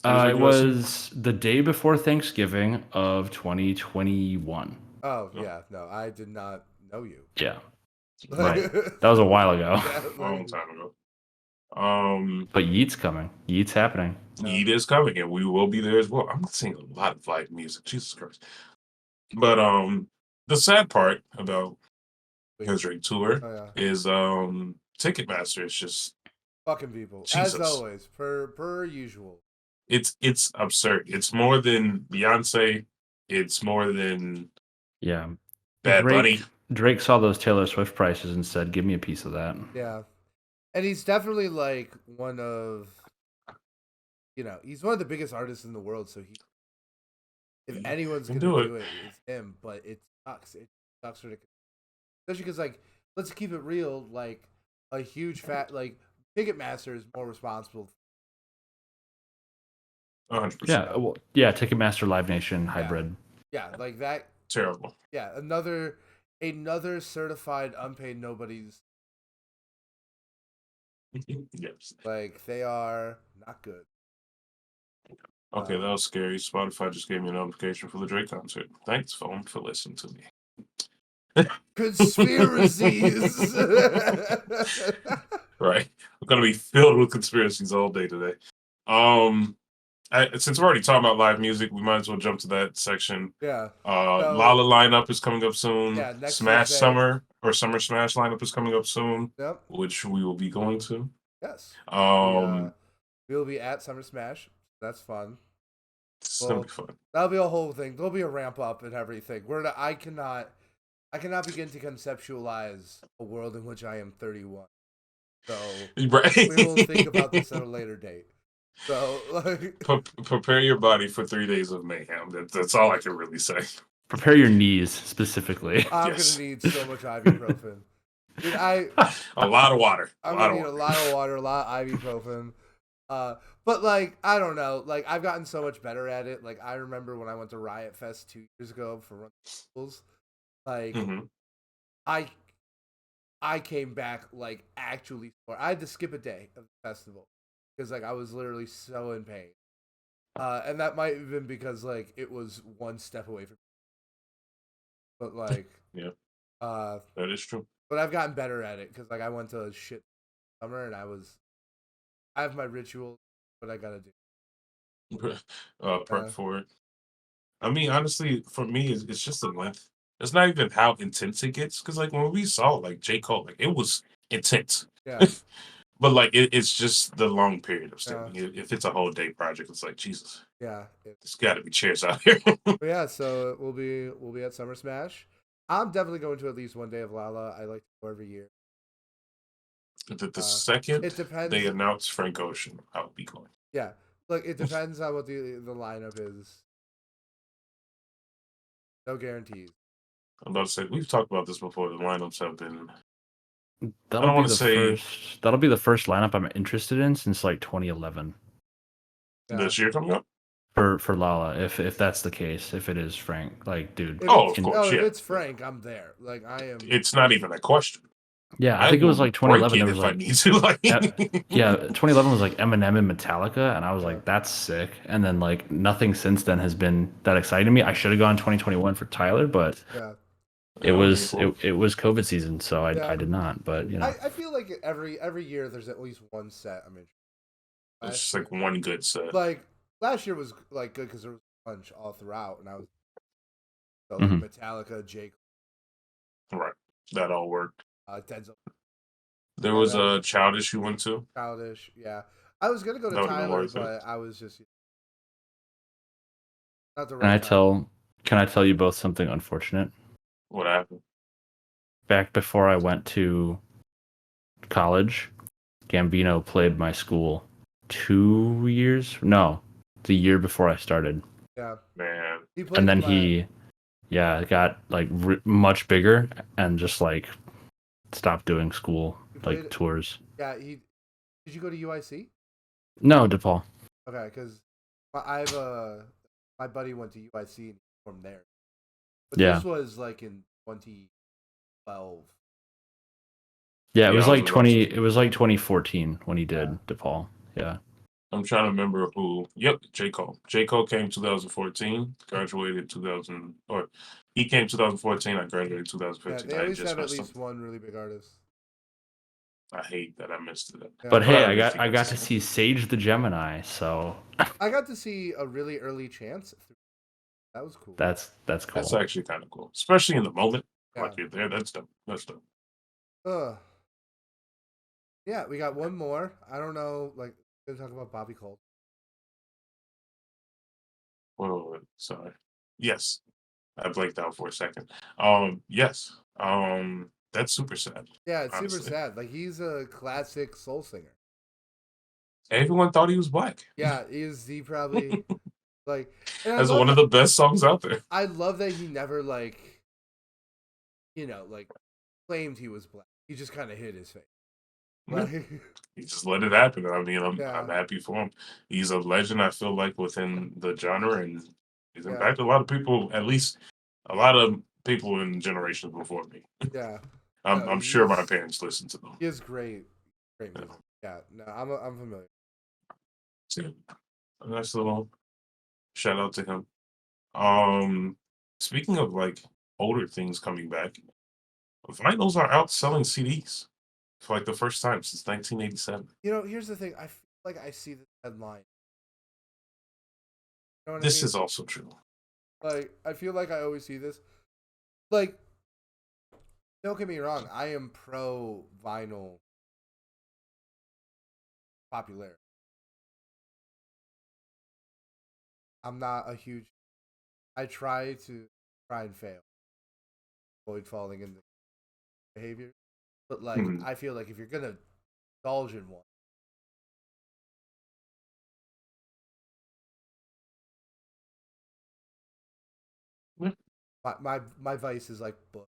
[SPEAKER 4] It was the day before Thanksgiving of 2021.
[SPEAKER 1] Oh, yeah. No, I did not know you.
[SPEAKER 4] Yeah. Right. That was a while ago.
[SPEAKER 2] A long time ago.
[SPEAKER 4] But Yeet's coming. Yeet's happening.
[SPEAKER 2] Yeet is coming, and we will be there as well. I'm seeing a lot of live music. Jesus Christ. But the sad part about his Drake tour is Ticketmaster is just
[SPEAKER 1] fucking people.
[SPEAKER 2] Jesus.
[SPEAKER 1] As always, per usual.
[SPEAKER 2] It's absurd. It's more than Beyonce. It's more than Bad Bunny.
[SPEAKER 4] Drake saw those Taylor Swift prices and said, "Give me a piece of that."
[SPEAKER 1] Yeah, and he's definitely like one of, he's one of the biggest artists in the world. So if anyone's gonna do it, it's him. But it sucks. It sucks for the, especially because like, let's keep it real. Like a huge Ticketmaster is more responsible.
[SPEAKER 2] 100%.
[SPEAKER 4] Yeah, Ticketmaster, Live Nation, hybrid.
[SPEAKER 1] Yeah, like that.
[SPEAKER 2] Terrible.
[SPEAKER 1] Yeah, another certified unpaid nobodies.
[SPEAKER 2] Yes.
[SPEAKER 1] Like they are not good.
[SPEAKER 2] Okay, that was scary. Spotify just gave me a notification for the Drake concert. Thanks, phone, for listening to me.
[SPEAKER 1] Conspiracies.
[SPEAKER 2] Right. We're gonna be filled with conspiracies all day today. Since we're already talking about live music, we might as well jump to that section.
[SPEAKER 1] Yeah.
[SPEAKER 2] Lala lineup is coming up soon.
[SPEAKER 1] Yeah, next
[SPEAKER 2] Smash
[SPEAKER 1] Tuesday.
[SPEAKER 2] Summer Smash lineup is coming up soon.
[SPEAKER 1] Yep.
[SPEAKER 2] Which we will be going to.
[SPEAKER 1] Yes.
[SPEAKER 2] We
[SPEAKER 1] will be at Summer Smash. That's fun.
[SPEAKER 2] It's gonna be fun.
[SPEAKER 1] That'll be a whole thing. There'll be a ramp up and everything. I cannot begin to conceptualize a world in which I am 31. So
[SPEAKER 2] right.
[SPEAKER 1] We will think about this at a later date. So
[SPEAKER 2] prepare your body for 3 days of mayhem. That's all I can really say.
[SPEAKER 4] Prepare your knees specifically.
[SPEAKER 1] I'm gonna need so much ibuprofen. Dude,
[SPEAKER 2] a lot of water.
[SPEAKER 1] I'm gonna need a lot of water, a lot of ibuprofen. But like I don't know, like I've gotten so much better at it. Like I remember when I went to Riot Fest 2 years ago for Run Schools, like I came back like actually sore. I had to skip a day of the festival because like I was literally so in pain. And that might have been because like it was one step away from me. But like
[SPEAKER 2] yeah. That is true.
[SPEAKER 1] But I've gotten better at it because like I went to shit summer and I have my ritual, what I gotta do.
[SPEAKER 2] Prep for it. I mean, honestly, for me, it's just the length. It's not even how intense it gets, because like when we saw like J. Cole, like it was intense.
[SPEAKER 1] Yeah.
[SPEAKER 2] But like it's just the long period of staying. If it's a whole day project, it's like Jesus.
[SPEAKER 1] Yeah.
[SPEAKER 2] It's got to be chairs out here.
[SPEAKER 1] But yeah, so we'll be at Summer Smash. I'm definitely going to at least one day of Lala. I like to go every year.
[SPEAKER 2] The second
[SPEAKER 1] it depends.
[SPEAKER 2] They announce Frank Ocean, I'll be going.
[SPEAKER 1] Yeah, look, it depends on what the lineup is. No guarantees.
[SPEAKER 2] I'm about to say we've talked about this before. The lineups have been.
[SPEAKER 4] That'll be the first lineup I'm interested in since like 2011.
[SPEAKER 1] Yeah.
[SPEAKER 2] This year coming up.
[SPEAKER 4] For Lala, if that's the case, if it is Frank, like, dude.
[SPEAKER 2] Of course,
[SPEAKER 1] if it's Frank, I'm there. Like I am.
[SPEAKER 2] It's not even a question.
[SPEAKER 4] Yeah, I think it was like 2011. There was like,
[SPEAKER 2] I need to, like...
[SPEAKER 4] yeah, 2011 was like Eminem and Metallica, and I was like, that's sick. And then like nothing since then has been that exciting to me. I should have gone 2021 for Tyler, but it was COVID season, so I did not. But you know,
[SPEAKER 1] I feel like every year there's at least one set I'm interested in.
[SPEAKER 2] It's just like one good set.
[SPEAKER 1] Like last year was like good because there was a bunch all throughout, and I was Metallica, Jake.
[SPEAKER 2] Right, that all worked.
[SPEAKER 1] Denzel.
[SPEAKER 2] There was a Childish you went to.
[SPEAKER 1] Childish, yeah. I was gonna go to Tyler, but I was just not the right time.
[SPEAKER 4] Can I tell you both something unfortunate?
[SPEAKER 2] What happened?
[SPEAKER 4] Back before I went to college, Gambino played my school 2 years. No, the year before I started.
[SPEAKER 1] Yeah,
[SPEAKER 2] man.
[SPEAKER 4] And then he got like much bigger and just like stopped doing school like tours.
[SPEAKER 1] Yeah, did you go to UIC?
[SPEAKER 4] No, DePaul.
[SPEAKER 1] Okay, because my buddy went to UIC and from there. But this was like in 2012.
[SPEAKER 4] Yeah, it was like 2014 when he did DePaul. Yeah.
[SPEAKER 2] I'm trying to remember who. Yep, J. Cole. J. Cole came 2014, graduated 2000, or he came 2014. I graduated 2015.
[SPEAKER 1] Yeah, they always have at least one really big artist.
[SPEAKER 2] I hate that I missed it.
[SPEAKER 4] But hey, I got to see Sage the Gemini, so
[SPEAKER 1] I got to see a really early chance. That was cool.
[SPEAKER 4] That's cool.
[SPEAKER 2] That's actually kind of cool, especially in the moment. Like you're there, that's dope. That's dope.
[SPEAKER 1] Yeah, we got one more. I don't know. Like, we're gonna talk about Bobby Colt.
[SPEAKER 2] Whoa, sorry. Yes, I blanked out for a second. Yes. That's super sad.
[SPEAKER 1] Yeah, it's
[SPEAKER 2] honestly.
[SPEAKER 1] super sad. Like, he's a classic soul singer.
[SPEAKER 2] Everyone thought he was black.
[SPEAKER 1] Yeah, he probably like.
[SPEAKER 2] That's one of the best songs out there.
[SPEAKER 1] I love that he never claimed he was black. He just kind of hid his face. Like,
[SPEAKER 2] he just let it happen. I mean, I'm happy for him. He's a legend, I feel like, within the genre, and he's impacted a lot of people. At least a lot of people in generations before me.
[SPEAKER 1] Yeah,
[SPEAKER 2] I'm sure my parents listened to them.
[SPEAKER 1] He is great music. Yeah, no, I'm familiar.
[SPEAKER 2] Yeah, a nice little shout out to him. Speaking of like older things coming back, vinyls are outselling CDs for like the first time since 1987.
[SPEAKER 1] Here's the thing. I feel like I see the headline.
[SPEAKER 2] This is also true.
[SPEAKER 1] Like, I feel like I always see this. Like, don't get me wrong. I am pro vinyl popularity. I'm not a huge. I try and fail, avoid falling into behavior. But like, I feel like if you're gonna indulge in one, my vice is like book.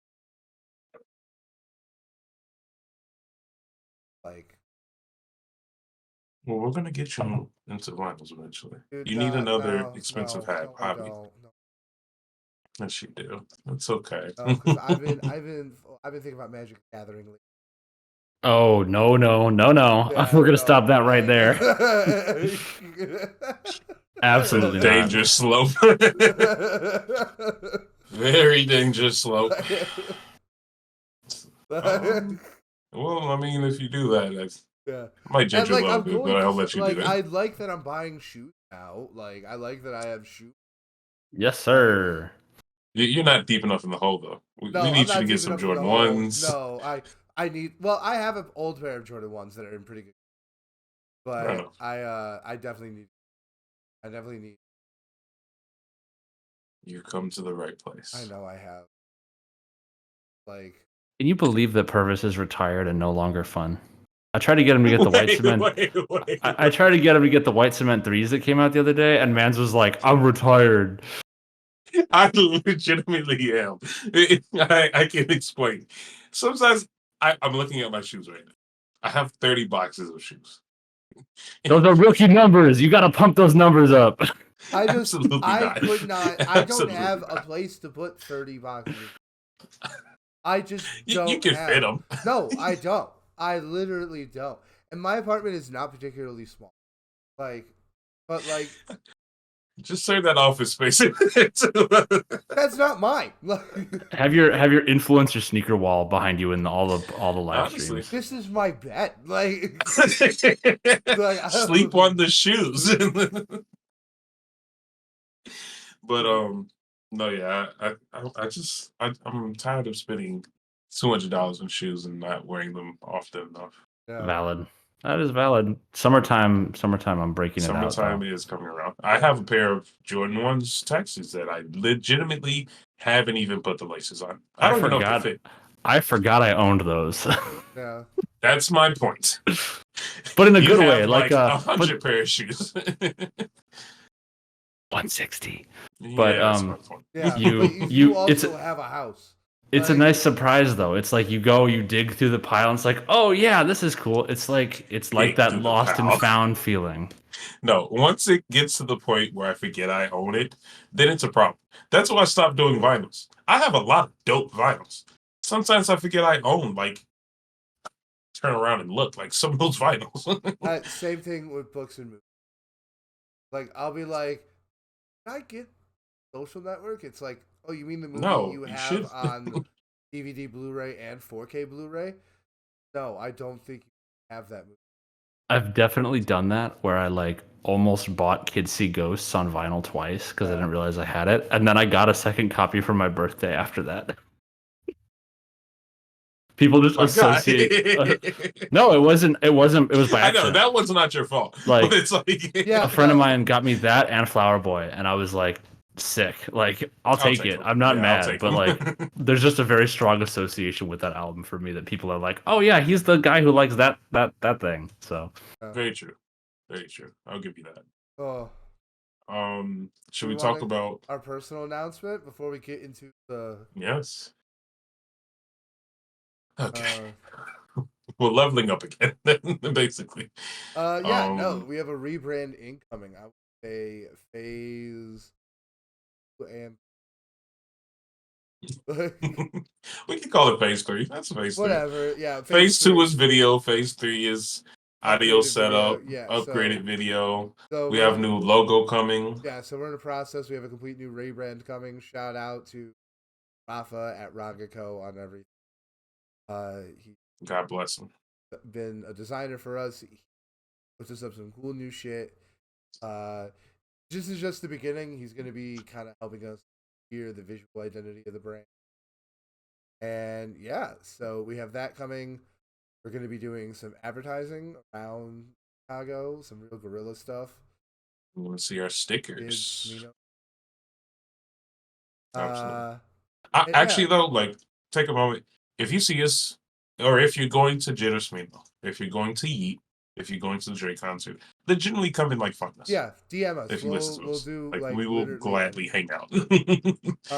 [SPEAKER 1] Like,
[SPEAKER 2] well, we're gonna get you into vinyls eventually. Dude, you need another expensive hat, hobby.
[SPEAKER 1] No.
[SPEAKER 2] Yes, you do. It's okay.
[SPEAKER 1] Because I've been thinking about Magic the Gathering.
[SPEAKER 4] Oh no!
[SPEAKER 1] Yeah,
[SPEAKER 4] we're gonna stop that right there. Absolutely
[SPEAKER 2] dangerous slope. Very dangerous slope. Well, I mean, if you do that, I might judge you a little bit, but I'll let you do that.
[SPEAKER 1] I like that I'm buying shoes now. Like, I like that I have shoes.
[SPEAKER 4] Yes, sir.
[SPEAKER 2] You're not deep enough in the hole, though. We need you to get some Jordan 1s.
[SPEAKER 1] No, I need. Well, I have an old pair of Jordan 1s that are in pretty good. But I definitely need. I definitely need.
[SPEAKER 2] You come to the right place.
[SPEAKER 1] I know I have. Like,
[SPEAKER 4] can you believe that Purvis is retired and no longer fun? I tried to get him to get the white cement. I tried to get him to get the white cement 3s that came out the other day, and Mans was like, "I'm retired."
[SPEAKER 2] I legitimately am. I can't explain. Sometimes I'm looking at my shoes right now. I have 30 boxes of shoes.
[SPEAKER 4] Those are rookie numbers. You got to pump those numbers up.
[SPEAKER 1] I could not. I don't have a place to put 30 boxes. I just don't.
[SPEAKER 2] You can fit them.
[SPEAKER 1] No, I don't. I literally don't. And my apartment is not particularly small.
[SPEAKER 2] Just say that office space.
[SPEAKER 1] That's not mine.
[SPEAKER 2] have
[SPEAKER 4] your influencer sneaker wall behind you in all the live streams.
[SPEAKER 1] This is my bed. Like,
[SPEAKER 2] sleep on the shoes. But no, yeah, I'm tired of spending $200 on shoes and not wearing them often enough.
[SPEAKER 1] Yeah.
[SPEAKER 4] Valid. That is valid. Summertime. I'm breaking it out.
[SPEAKER 2] Summertime is coming around. I have a pair of Jordan 1s Texas that I legitimately haven't even put the laces on. I don't know if they fit.
[SPEAKER 4] I forgot I owned those.
[SPEAKER 1] Yeah.
[SPEAKER 2] That's my point.
[SPEAKER 4] But in a good way, like
[SPEAKER 2] 100 pair of shoes.
[SPEAKER 4] 160.
[SPEAKER 2] Yeah,
[SPEAKER 4] but
[SPEAKER 1] you also have a house.
[SPEAKER 4] It's a nice surprise, though. It's like you dig through the pile, and it's like, oh yeah, this is cool. It's like that lost and found feeling.
[SPEAKER 2] No, once it gets to the point where I forget I own it, then it's a problem. That's why I stopped doing vinyls. I have a lot of dope vinyls. Sometimes I forget I own, turn around and look like some of those vinyls.
[SPEAKER 1] Same thing with books and movies. Like, I'll be like, can I get Social Network? It's like, oh, you mean the movie you have on DVD, Blu-ray, and 4K Blu-ray? No, I don't think you have that movie.
[SPEAKER 4] I've definitely done that where I like almost bought Kids See Ghosts on vinyl twice because I didn't realize I had it, and then I got a second copy for my birthday after that. People just associate. No, it wasn't. It wasn't. It was by accident.
[SPEAKER 2] I know that was not your fault.
[SPEAKER 4] Like,
[SPEAKER 2] but it's like
[SPEAKER 4] a friend of mine got me that and Flower Boy, and I was like, sick. Like, I'll take it. I'm not mad, but like, there's just a very strong association with that album for me that people are like, oh yeah, he's the guy who likes that thing. So
[SPEAKER 2] very true, very true. I'll give you that.
[SPEAKER 1] Oh.
[SPEAKER 2] Should we talk about
[SPEAKER 1] our personal announcement before we get into the?
[SPEAKER 2] Yes. Okay. We're leveling up again, basically.
[SPEAKER 1] No, we have a rebrand incoming. I would say phase and
[SPEAKER 2] we can call it phase 3. That's phase 3.
[SPEAKER 1] Whatever. Yeah.
[SPEAKER 2] Phase 2 is video. Phase 3 is audio setup. Upgraded video. So we have new logo coming.
[SPEAKER 1] Yeah, so we're in the process. We have a complete new rebrand coming. Shout out to Rafa at Ragaco on everything.
[SPEAKER 2] God bless him.
[SPEAKER 1] Been a designer for us. He puts us up some cool new shit. This is just the beginning. He's going to be kind of helping us hear the visual identity of the brand. And yeah, so we have that coming. We're going to be doing some advertising around Chicago, some real guerrilla stuff.
[SPEAKER 2] We want to see our stickers. Absolutely. Actually, though, like, take a moment. If you see us, or if you're going to Jittersmeet, if you're going to Yeet, if you're going to the Drake concert, they generally come and like find us.
[SPEAKER 1] Yeah, DM us.
[SPEAKER 2] If you listen to us,
[SPEAKER 1] do
[SPEAKER 2] we will gladly hang out.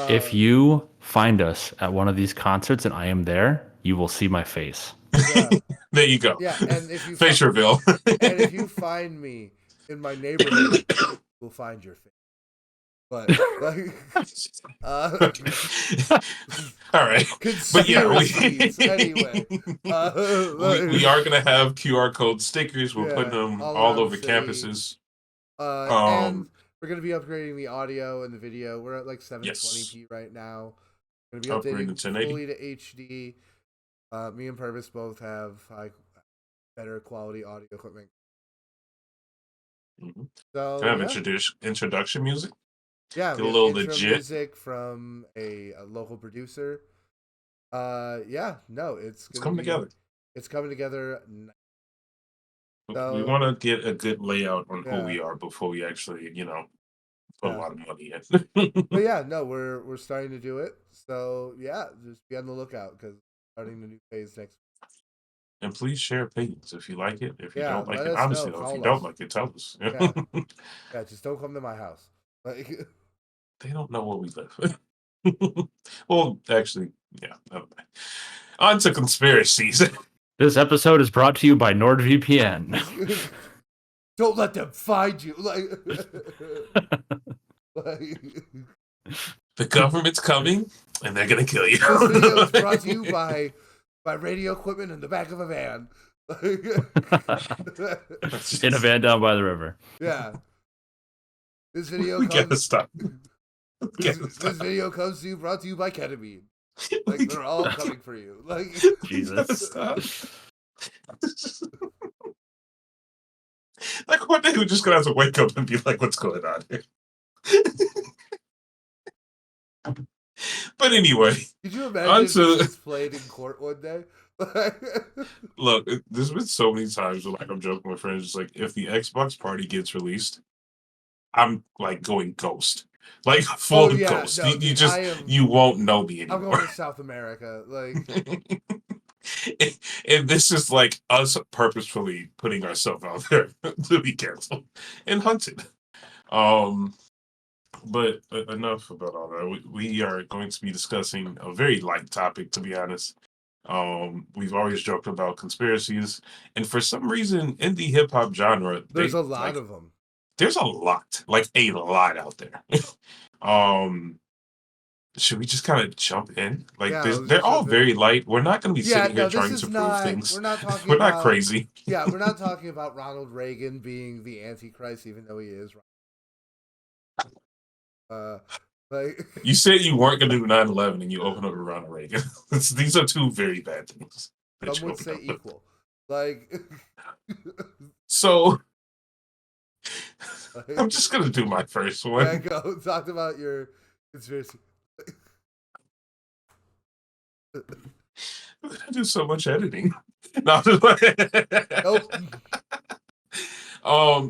[SPEAKER 4] If you find us at one of these concerts and I am there, you will see my face.
[SPEAKER 1] Yeah.
[SPEAKER 2] There you go.
[SPEAKER 1] Yeah, and if you
[SPEAKER 2] face reveal.
[SPEAKER 1] And if you find me in my neighborhood, we'll find your face. But like,
[SPEAKER 2] all right. But yeah,
[SPEAKER 1] anyway,
[SPEAKER 2] we are gonna have QR code stickers. We're putting them all over campuses.
[SPEAKER 1] And we're gonna be upgrading the audio and the video. We're at like 720p right now. We're gonna be updating fully to HD. Me and Purvis both have better quality audio equipment.
[SPEAKER 2] Mm-hmm.
[SPEAKER 1] So
[SPEAKER 2] can I have introduction music?
[SPEAKER 1] Yeah,
[SPEAKER 2] get a little legit
[SPEAKER 1] music from a local producer. It's
[SPEAKER 2] coming together.
[SPEAKER 1] It's coming together.
[SPEAKER 2] So, we want to get a good layout on who we are before we actually, put a lot of money in.
[SPEAKER 1] But yeah, no, we're starting to do it. So yeah, just be on the lookout because starting the new phase next week.
[SPEAKER 2] And please share opinions if you like it. If you don't like it, honestly, if you don't like it, tell us.
[SPEAKER 1] Yeah, just don't come to my house. Like,
[SPEAKER 2] they don't know where we live. Well, actually, yeah. On to conspiracies.
[SPEAKER 4] This episode is brought to you by NordVPN.
[SPEAKER 1] Don't let them find you.
[SPEAKER 2] The government's coming, and they're gonna kill you.
[SPEAKER 1] This video is brought to you by radio equipment in the back of a van.
[SPEAKER 4] In a van down by the river.
[SPEAKER 1] Yeah. This video
[SPEAKER 2] gotta stop.
[SPEAKER 1] This video comes to you brought to you by ketamine. Like they're all coming for you. Like
[SPEAKER 4] Jesus.
[SPEAKER 2] Like one day we're just gonna have to wake up and be like, what's going on here? But anyway.
[SPEAKER 1] Could you imagine if this was played in court one day?
[SPEAKER 2] Look, there's been so many times where like I'm joking with friends, just like if the Xbox party gets released, I'm like going ghost. Like full ghost. No, you won't know me anymore.
[SPEAKER 1] I'm going to South America. Like
[SPEAKER 2] and this is like us purposefully putting ourselves out there to be canceled and hunted. But enough about all that. We are going to be discussing a very light topic, to be honest. We've always joked about conspiracies, and for some reason, in the hip hop genre,
[SPEAKER 1] there's a lot of them.
[SPEAKER 2] There's a lot out there. Should we just kind of jump in? Like, they're all very light. We're not going to be sitting here trying to prove things.
[SPEAKER 1] We're not talking.
[SPEAKER 2] We're not crazy.
[SPEAKER 1] Yeah, we're not talking about Ronald Reagan being the Antichrist, even though he is. Like
[SPEAKER 2] you said you weren't going to do 9/11, and you open up with Ronald Reagan. These are two very bad things.
[SPEAKER 1] Some would say equal. Like,
[SPEAKER 2] so I'm just gonna do my first one.
[SPEAKER 1] Yeah, go talk about your conspiracy.
[SPEAKER 2] I do so much editing. No, nope.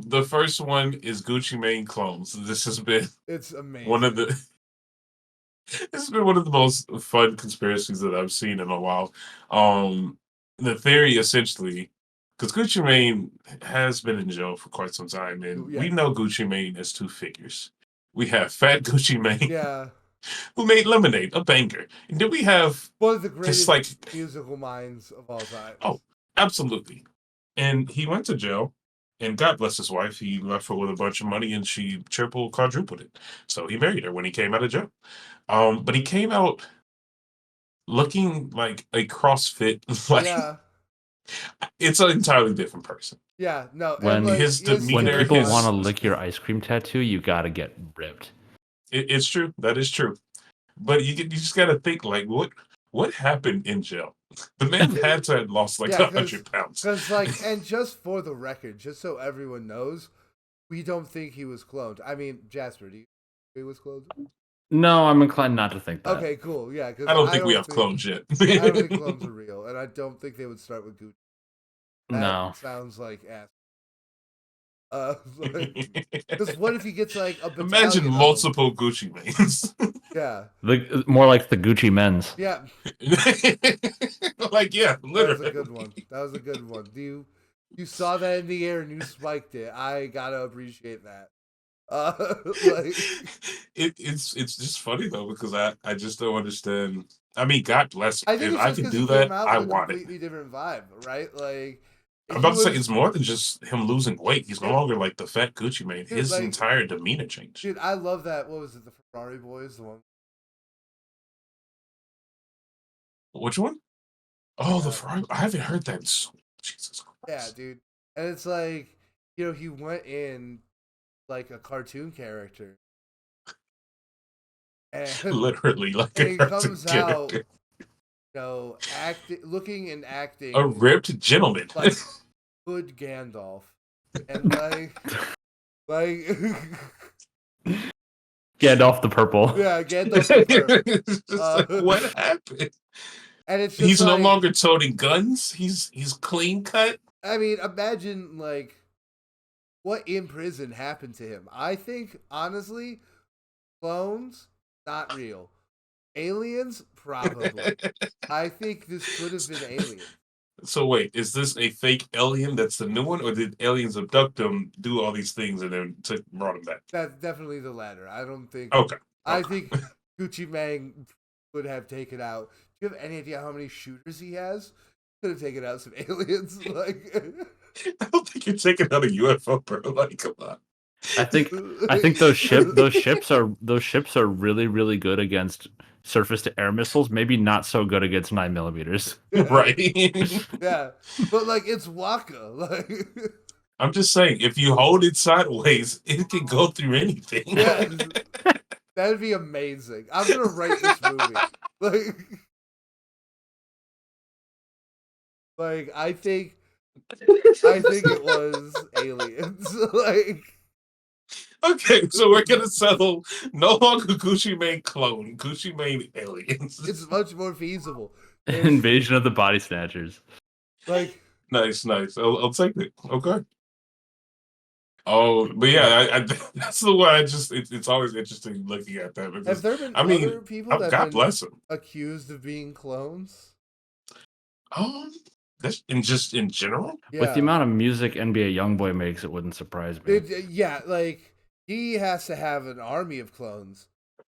[SPEAKER 2] The first one is Gucci Mane clones. This has been
[SPEAKER 1] amazing.
[SPEAKER 2] This has been one of the most fun conspiracies that I've seen in a while. The theory essentially, because Gucci Mane has been in jail for quite some time, and we know Gucci Mane as two figures. We have Fat Gucci Mane, who made Lemonade, a banger, and then we have
[SPEAKER 1] one of the greatest musical minds of all time.
[SPEAKER 2] Oh, absolutely. And he went to jail, and God bless his wife, he left her with a bunch of money, and she triple, quadrupled it. So he married her when he came out of jail. But he came out looking like a CrossFit. It's an entirely different person.
[SPEAKER 1] Yeah, no.
[SPEAKER 4] When
[SPEAKER 2] his demeanor,
[SPEAKER 4] when people want to lick your ice cream tattoo, you gotta get ripped.
[SPEAKER 2] It's true. That is true. But you just gotta think, like, what happened in jail? The man had to have lost like 100 pounds.
[SPEAKER 1] Because and just for the record, just so everyone knows, we don't think he was cloned. I mean, Jasper, do you think he was cloned?
[SPEAKER 4] No, I'm inclined not to think that.
[SPEAKER 1] Okay, cool. Yeah, because
[SPEAKER 2] I don't think we have clones yet.
[SPEAKER 1] I don't think clones are real, and I don't think they would start with Gucci.
[SPEAKER 4] That
[SPEAKER 1] sounds like ass. Because what if he gets like a battalion?
[SPEAKER 2] Imagine multiple Gucci Manes.
[SPEAKER 1] Yeah,
[SPEAKER 4] more like the Gucci men's.
[SPEAKER 1] Yeah,
[SPEAKER 2] like literally.
[SPEAKER 1] That was a good one. That was a good one. You saw that in the air and you spiked it. I gotta appreciate that.
[SPEAKER 2] It's just funny though, because I just don't understand. I mean, God bless.
[SPEAKER 1] I think
[SPEAKER 2] if I could do that, I want it.
[SPEAKER 1] Completely different vibe, right? Like,
[SPEAKER 2] I'm about to say it's more than just him losing weight. He's no longer like the fat Gucci Mane. His entire demeanor changed.
[SPEAKER 1] Dude, I love that. What was it? The Ferrari Boys, the one.
[SPEAKER 2] Which one? Oh, the Ferrari. I haven't heard that. Jesus Christ.
[SPEAKER 1] Yeah, dude, and it's like, he went in like a cartoon character. And
[SPEAKER 2] literally like a cartoon character.
[SPEAKER 1] Looking and acting
[SPEAKER 2] a ripped gentleman,
[SPEAKER 1] like good Gandalf, and like
[SPEAKER 4] Gandalf the Purple.
[SPEAKER 1] Yeah, Gandalf the Purple.
[SPEAKER 2] What happened?
[SPEAKER 1] And it's
[SPEAKER 2] he's no longer toting guns. He's clean cut.
[SPEAKER 1] I mean, imagine like what in prison happened to him. I think honestly, clones not real. Aliens, probably. I think this could have been aliens.
[SPEAKER 2] So wait, is this a fake alien that's the new one, or did aliens abduct him, do all these things, and then brought him back?
[SPEAKER 1] That's definitely the latter. I don't think.
[SPEAKER 2] Okay.
[SPEAKER 1] I think Gucci Mane would have taken out. Do you have any idea how many shooters he has? Could have taken out some aliens. Like,
[SPEAKER 2] I don't think you're taking out a UFO, bro. Like, come on.
[SPEAKER 4] I think those ships are really, really good against surface to air missiles. Maybe not so good against 9mm.
[SPEAKER 1] Yeah.
[SPEAKER 2] Right.
[SPEAKER 1] Yeah, but like it's Waka. Like,
[SPEAKER 2] I'm just saying, if you hold it sideways, it can go through anything.
[SPEAKER 1] Yeah, that'd be amazing. I'm gonna write this movie. Like I think it was aliens. Like.
[SPEAKER 2] Okay, so we're gonna settle no longer Gucci Mane clone, Gucci Mane aliens.
[SPEAKER 1] It's much more feasible.
[SPEAKER 4] Invasion of the Body Snatchers.
[SPEAKER 1] Like
[SPEAKER 2] nice. I'll take it. Okay. Oh, but yeah, that's the way. It's always interesting looking at that. Because,
[SPEAKER 1] have there been other people that
[SPEAKER 2] God bless them,
[SPEAKER 1] accused of being clones?
[SPEAKER 2] That's in general.
[SPEAKER 1] Yeah.
[SPEAKER 4] With the amount of music NBA YoungBoy makes, it wouldn't surprise me.
[SPEAKER 1] Like he has to have an army of clones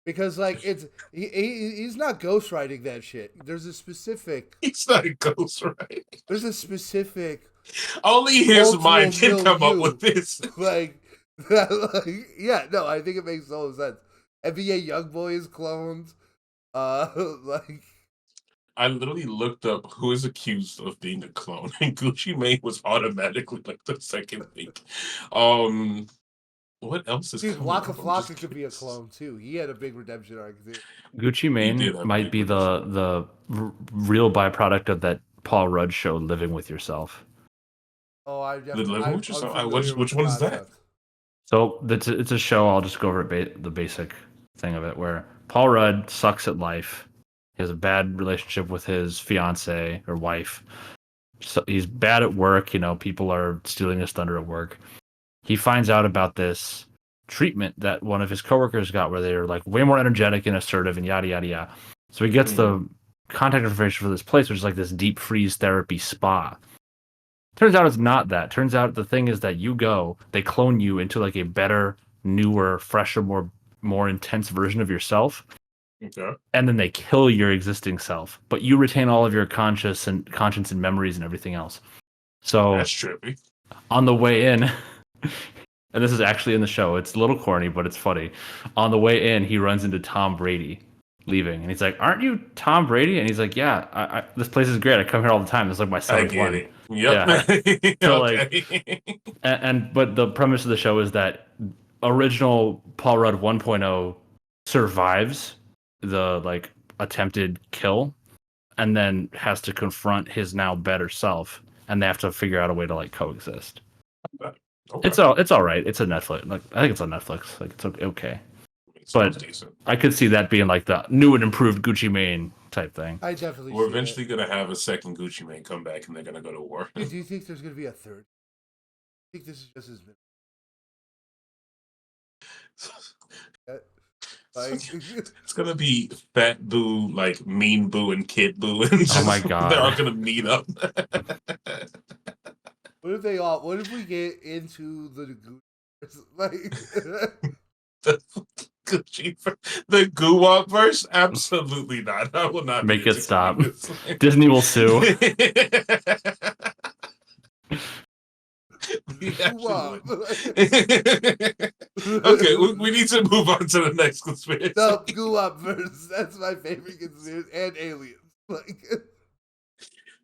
[SPEAKER 1] because like he's not ghostwriting that shit. There's a specific.
[SPEAKER 2] He's not ghostwriting.
[SPEAKER 1] There's a specific.
[SPEAKER 2] Only his mind can come up with this.
[SPEAKER 1] Like, yeah, no, I think it makes total sense. NBA YoungBoy is cloned. Like.
[SPEAKER 2] I literally looked up who is accused of being a clone, and Gucci Mane was automatically like the second thing. What else is?
[SPEAKER 1] Dude, Waka Flocka could be a clone too. He had a big redemption arc too.
[SPEAKER 4] Gucci Mane might be the real byproduct of that Paul Rudd show, Living with Yourself.
[SPEAKER 1] Oh,
[SPEAKER 2] The Living Witch or something? Which
[SPEAKER 1] the
[SPEAKER 2] one is that?
[SPEAKER 4] So it's a show. I'll just go over the basic thing of it, where Paul Rudd sucks at life. He has a bad relationship with his fiance or wife. So he's bad at work. People are stealing his thunder at work. He finds out about this treatment that one of his coworkers got, where they're like way more energetic and assertive and yada yada yada. So he gets the contact information for this place, which is like this deep freeze therapy spa. Turns out it's not that. Turns out the thing is that you go, they clone you into like a better, newer, fresher, more intense version of yourself.
[SPEAKER 2] Okay. And
[SPEAKER 4] then they kill your existing self, but you retain all of your conscience and memories and everything else. So
[SPEAKER 2] that's trippy.
[SPEAKER 4] On the way in, and this is actually in the show, it's a little corny, but it's funny. On the way in, he runs into Tom Brady leaving, and he's like, "Aren't you Tom Brady?" And he's like, "Yeah, this place is great. I come here all the time. It's like my seventh one."
[SPEAKER 2] It. Yep.
[SPEAKER 4] Yeah. So but the premise of the show is that original Paul Rudd 1.0 survives the attempted kill, and then has to confront his now better self, and they have to figure out a way to coexist. Okay. It's all right. It's a Netflix. I think it's on Netflix. It's okay. But decent. I could see that being the new and improved Gucci Mane type thing.
[SPEAKER 1] I definitely.
[SPEAKER 2] We're eventually gonna have a second Gucci Mane come back, and they're gonna go to war.
[SPEAKER 1] Do you think there's gonna be a third? I think this is just as.
[SPEAKER 2] It's gonna be Fat Boo, Mean Boo, and Kid Boo, and
[SPEAKER 4] oh my god,
[SPEAKER 2] they're all gonna meet up.
[SPEAKER 1] What if we get into the
[SPEAKER 2] the Goo-Wop verse? Absolutely not. I will not
[SPEAKER 4] make it stop. Disney will sue.
[SPEAKER 2] Okay, we need to move on to the next conspiracy.
[SPEAKER 1] The Goo-Wop verse. That's my favorite conspiracy. And aliens.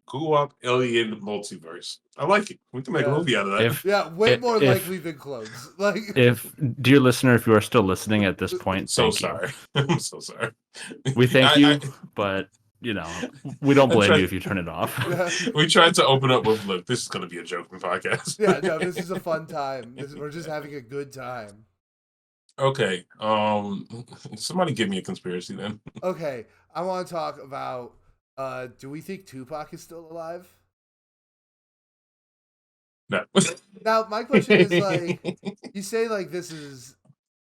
[SPEAKER 2] Goo-Wop alien multiverse. I like it. We can make a movie out of that.
[SPEAKER 1] Way more likely than clones.
[SPEAKER 4] Dear listener, if you are still listening at this point,
[SPEAKER 2] I'm so sorry.
[SPEAKER 4] We thank you, but we don't blame you if you turn it off.
[SPEAKER 2] We tried to open up with, look, this is going to be a joking podcast.
[SPEAKER 1] Yeah, no, this is a fun time. We're just having a good time.
[SPEAKER 2] Okay. Somebody give me a conspiracy then.
[SPEAKER 1] Okay, I want to talk about. Do we think Tupac is still alive?
[SPEAKER 2] No.
[SPEAKER 1] Now, my question is you say this is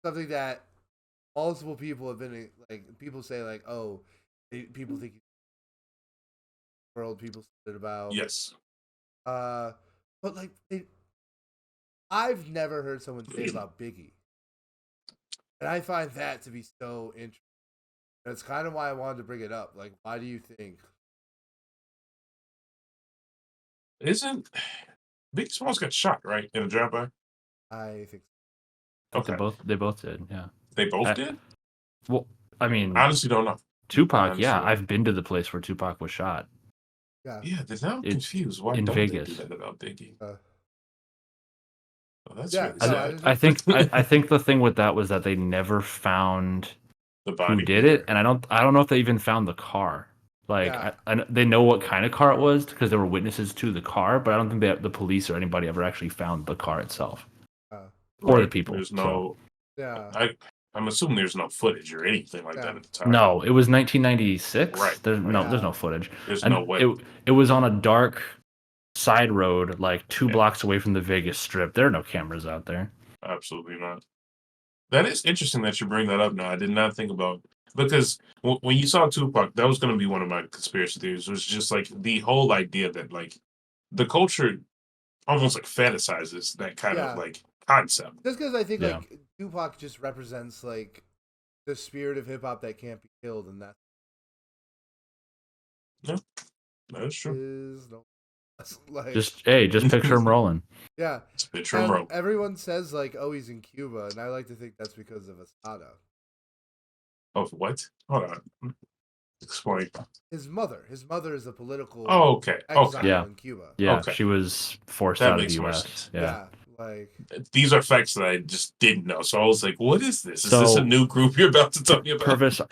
[SPEAKER 1] something that multiple people have been people say oh, people think world people said it about.
[SPEAKER 2] Yes.
[SPEAKER 1] But I've never heard someone say it about Biggie, and I find that to be so interesting. That's kind of why I wanted to bring it up. Why do you think?
[SPEAKER 2] Isn't Biggie Smalls got shot, right? In a drive-by?
[SPEAKER 1] I think
[SPEAKER 2] so. Okay.
[SPEAKER 4] They both did, yeah.
[SPEAKER 2] They both did?
[SPEAKER 4] Well, I mean...
[SPEAKER 2] I honestly don't know.
[SPEAKER 4] Tupac, yeah. I've been to the place where Tupac was shot.
[SPEAKER 1] Yeah.
[SPEAKER 2] Yeah, I'm confused. Why
[SPEAKER 4] in
[SPEAKER 2] don't
[SPEAKER 4] Vegas.
[SPEAKER 2] They do that about Biggie?
[SPEAKER 1] That's
[SPEAKER 2] really sad.
[SPEAKER 4] I think the thing with that was that they never found
[SPEAKER 2] the body
[SPEAKER 4] who did it, and I don't know if they even found the car. They know what kind of car it was because there were witnesses to the car, but I don't think the police or anybody ever actually found the car itself or the people.
[SPEAKER 2] There's no.
[SPEAKER 1] Yeah.
[SPEAKER 2] I'm assuming there's no footage or anything like that at the time.
[SPEAKER 4] No, it was 1996.
[SPEAKER 2] Right.
[SPEAKER 4] There's no footage.
[SPEAKER 2] There's no way.
[SPEAKER 4] It was on a dark side road, 2 blocks away from the Vegas Strip. There are no cameras out there.
[SPEAKER 2] Absolutely not. That is interesting that you bring that up now. I did not think about because when you saw Tupac, that was going to be one of my conspiracy theories. Was just the whole idea that the culture almost fantasizes that kind of concept.
[SPEAKER 1] Just because I think Tupac just represents the spirit of hip hop that can't be killed, and that's
[SPEAKER 2] that is true.
[SPEAKER 4] Just picture him rolling.
[SPEAKER 1] Yeah,
[SPEAKER 2] just picture him rolling.
[SPEAKER 1] Everyone says oh, he's in Cuba, and I like to think that's because of Asada.
[SPEAKER 2] Oh, what? Hold on. Explain.
[SPEAKER 1] His mother is a political.
[SPEAKER 2] Oh, okay.
[SPEAKER 1] Exile in Cuba.
[SPEAKER 4] Yeah,
[SPEAKER 2] okay.
[SPEAKER 4] She was forced
[SPEAKER 2] that
[SPEAKER 4] out of the
[SPEAKER 2] U.S.
[SPEAKER 4] U.S. Yeah.
[SPEAKER 2] These are facts that I just didn't know. So I was like, what is this? Is this a new group you're about to tell me about?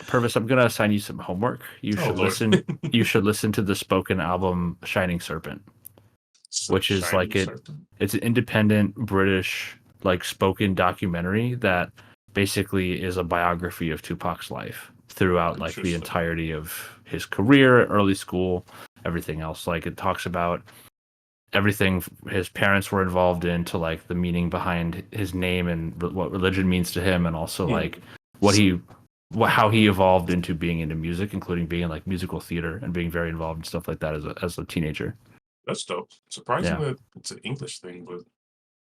[SPEAKER 4] Purvis, I'm going to assign you some homework. You should listen to the Spoken album Shining Serpent. which is like it's an independent British like spoken documentary that basically is a biography of Tupac's life throughout like the entirety of his career, early school, everything else. Like it talks about everything his parents were involved in, to like the meaning behind his name and what religion means to him, and also like how he evolved into being into music, including being in like musical theater and being very involved in stuff like that as a teenager.
[SPEAKER 2] That's dope. Surprising that it's an English thing, but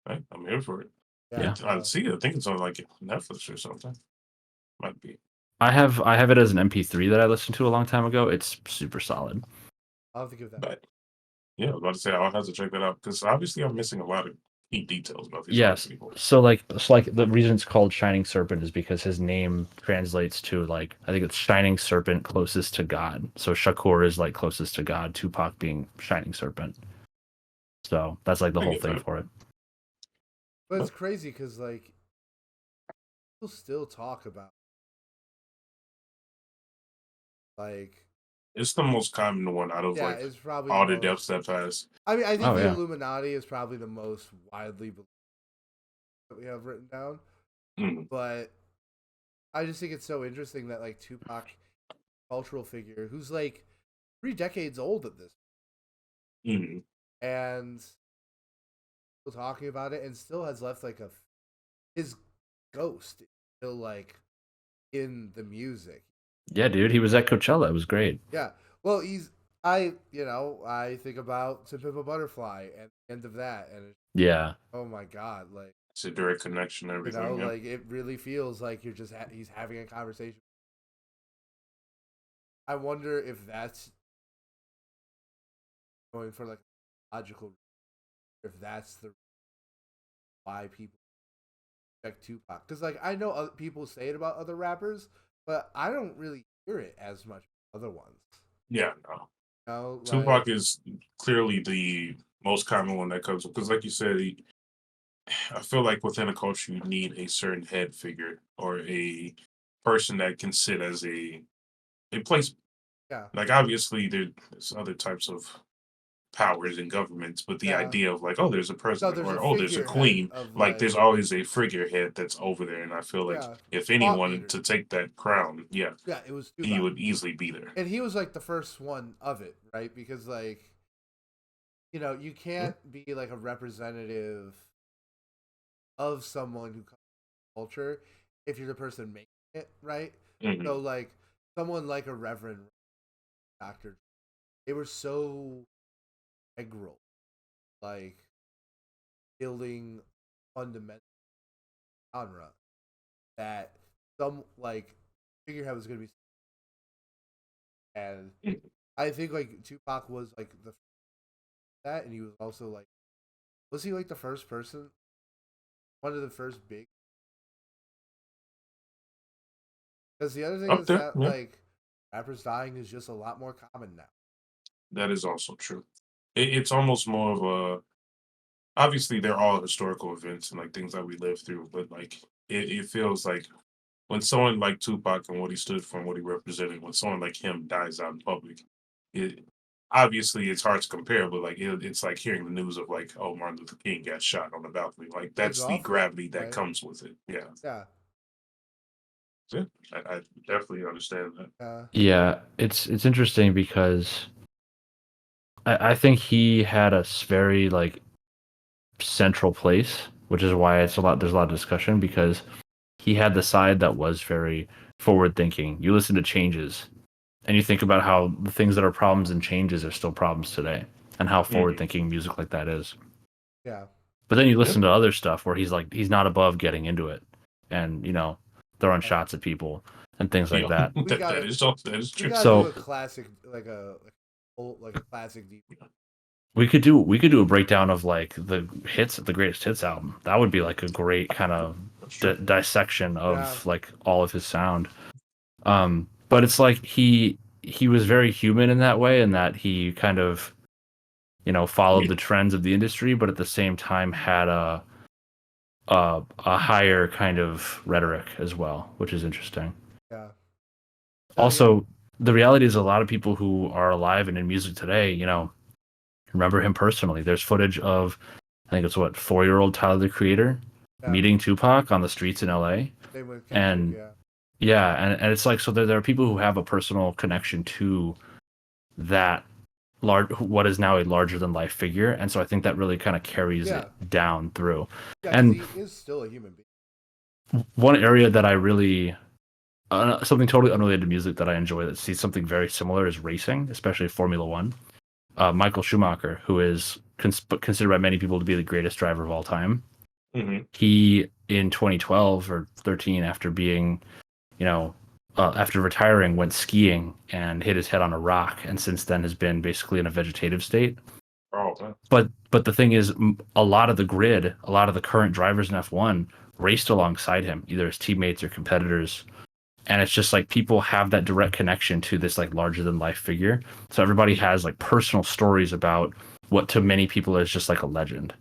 [SPEAKER 2] I'm here for it.
[SPEAKER 4] Yeah.
[SPEAKER 2] I see it. I think it's on like Netflix or something. Might be.
[SPEAKER 4] I have it as an MP3 that I listened to a long time ago. It's super solid.
[SPEAKER 1] I'll have to give that.
[SPEAKER 2] But, yeah, I was about to say I'll have to check that out because obviously I'm missing a lot of key details about these people.
[SPEAKER 4] So like the reason it's called Shining Serpent is because his name translates to like, I think it's Shining Serpent closest to God. So Shakur is like closest to God, Tupac being Shining Serpent. So that's like the whole thing for it.
[SPEAKER 1] But it's crazy because like people still talk about like
[SPEAKER 2] it's the most common one out of
[SPEAKER 1] it's probably
[SPEAKER 2] all the deaths that pass.
[SPEAKER 1] I mean, I think the Illuminati is probably the most widely believed that we have written down. But I just think it's so interesting that like Tupac, cultural figure who's like 3 decades old at this point, and still talking about it, and still has left like his ghost still like in the music.
[SPEAKER 4] Yeah, dude, he was at Coachella. It was great.
[SPEAKER 1] Yeah, well, I think about To Pimp a Butterfly and the end of that, and oh my god, like
[SPEAKER 2] it's a direct connection. Everything,
[SPEAKER 1] like it really feels like you're just he's having a conversation. I wonder if that's going for like logical, if that's the why people check Tupac, because like I know other people say it about other rappers, but I don't really hear it as much as other ones.
[SPEAKER 2] Yeah, no.
[SPEAKER 1] You know,
[SPEAKER 2] Tupac is clearly the most common one that comes up because, like you said, I feel like within a culture you need a certain head figure or a person that can sit as a place.
[SPEAKER 1] Yeah.
[SPEAKER 2] Like obviously there's other types of powers and governments, but the idea of like, oh, there's a president there's a queen, like there's always a figurehead that's over there, and I feel like if anyone to take that crown, it was Tupac. He would easily be there,
[SPEAKER 1] and he was like the first one of it, right? Because like, you know, you can't be like a representative of someone who comes from culture if you're the person making it, right? So like someone like a Reverend Doctor, they were so integral, like building fundamental genre that some like figurehead was going to be, and I think like Tupac was like that, and he was also like, was he like the first person, one of the first big? Because the other thing is that like rappers dying is just a lot more common now.
[SPEAKER 2] That is also true. It's almost more of a, obviously they're all historical events and like things that we live through, but like it feels like when someone like Tupac and what he stood for and what he represented, when someone like him dies out in public, obviously it's hard to compare, but like it's like hearing the news of like, oh, Martin Luther King got shot on the balcony. Like that's the gravity that comes with it. Yeah. I definitely understand that.
[SPEAKER 4] Yeah, it's interesting because I think he had a very like central place, which is why there's a lot of discussion, because he had the side that was very forward thinking. You listen to Changes and you think about how the things that are problems and changes are still problems today, and how forward thinking music like that is.
[SPEAKER 1] Yeah.
[SPEAKER 4] But then you listen to other stuff where he's like, he's not above getting into it and, you know, throwing shots at people and things like that.
[SPEAKER 2] That is true.
[SPEAKER 1] So do a classic, like a classic deep.
[SPEAKER 4] We could do a breakdown of like the greatest hits album. That would be like a great kind of dissection of like all of his sound. But it's like he was very human in that way, and that he kind of, you know, followed the trends of the industry, but at the same time had a higher kind of rhetoric as well, which is interesting.
[SPEAKER 1] Yeah.
[SPEAKER 4] Also, the reality is a lot of people who are alive and in music today, you know, remember him personally. There's footage of, I think it's 4-year-old Tyler the Creator meeting Tupac on the streets in LA.
[SPEAKER 1] Same with Kendrick,
[SPEAKER 4] And and it's like, so there are people who have a personal connection to that what is now a larger than life figure, and so I think that really kind of carries it down through. And
[SPEAKER 1] he is still a human
[SPEAKER 4] being. One area that I really something totally unrelated to music that I enjoy that sees something very similar is racing, especially Formula One. Michael Schumacher, who is considered by many people to be the greatest driver of all time.
[SPEAKER 2] Mm-hmm.
[SPEAKER 4] He, in 2012 or 13, after being, after retiring, went skiing and hit his head on a rock, and since then has been basically in a vegetative state.
[SPEAKER 2] Oh, man.
[SPEAKER 4] But the thing is, a lot of the current drivers in F1 raced alongside him, either as teammates or competitors. And it's just like people have that direct connection to this like larger than life figure. So everybody has like personal stories about what to many people is just like a legend.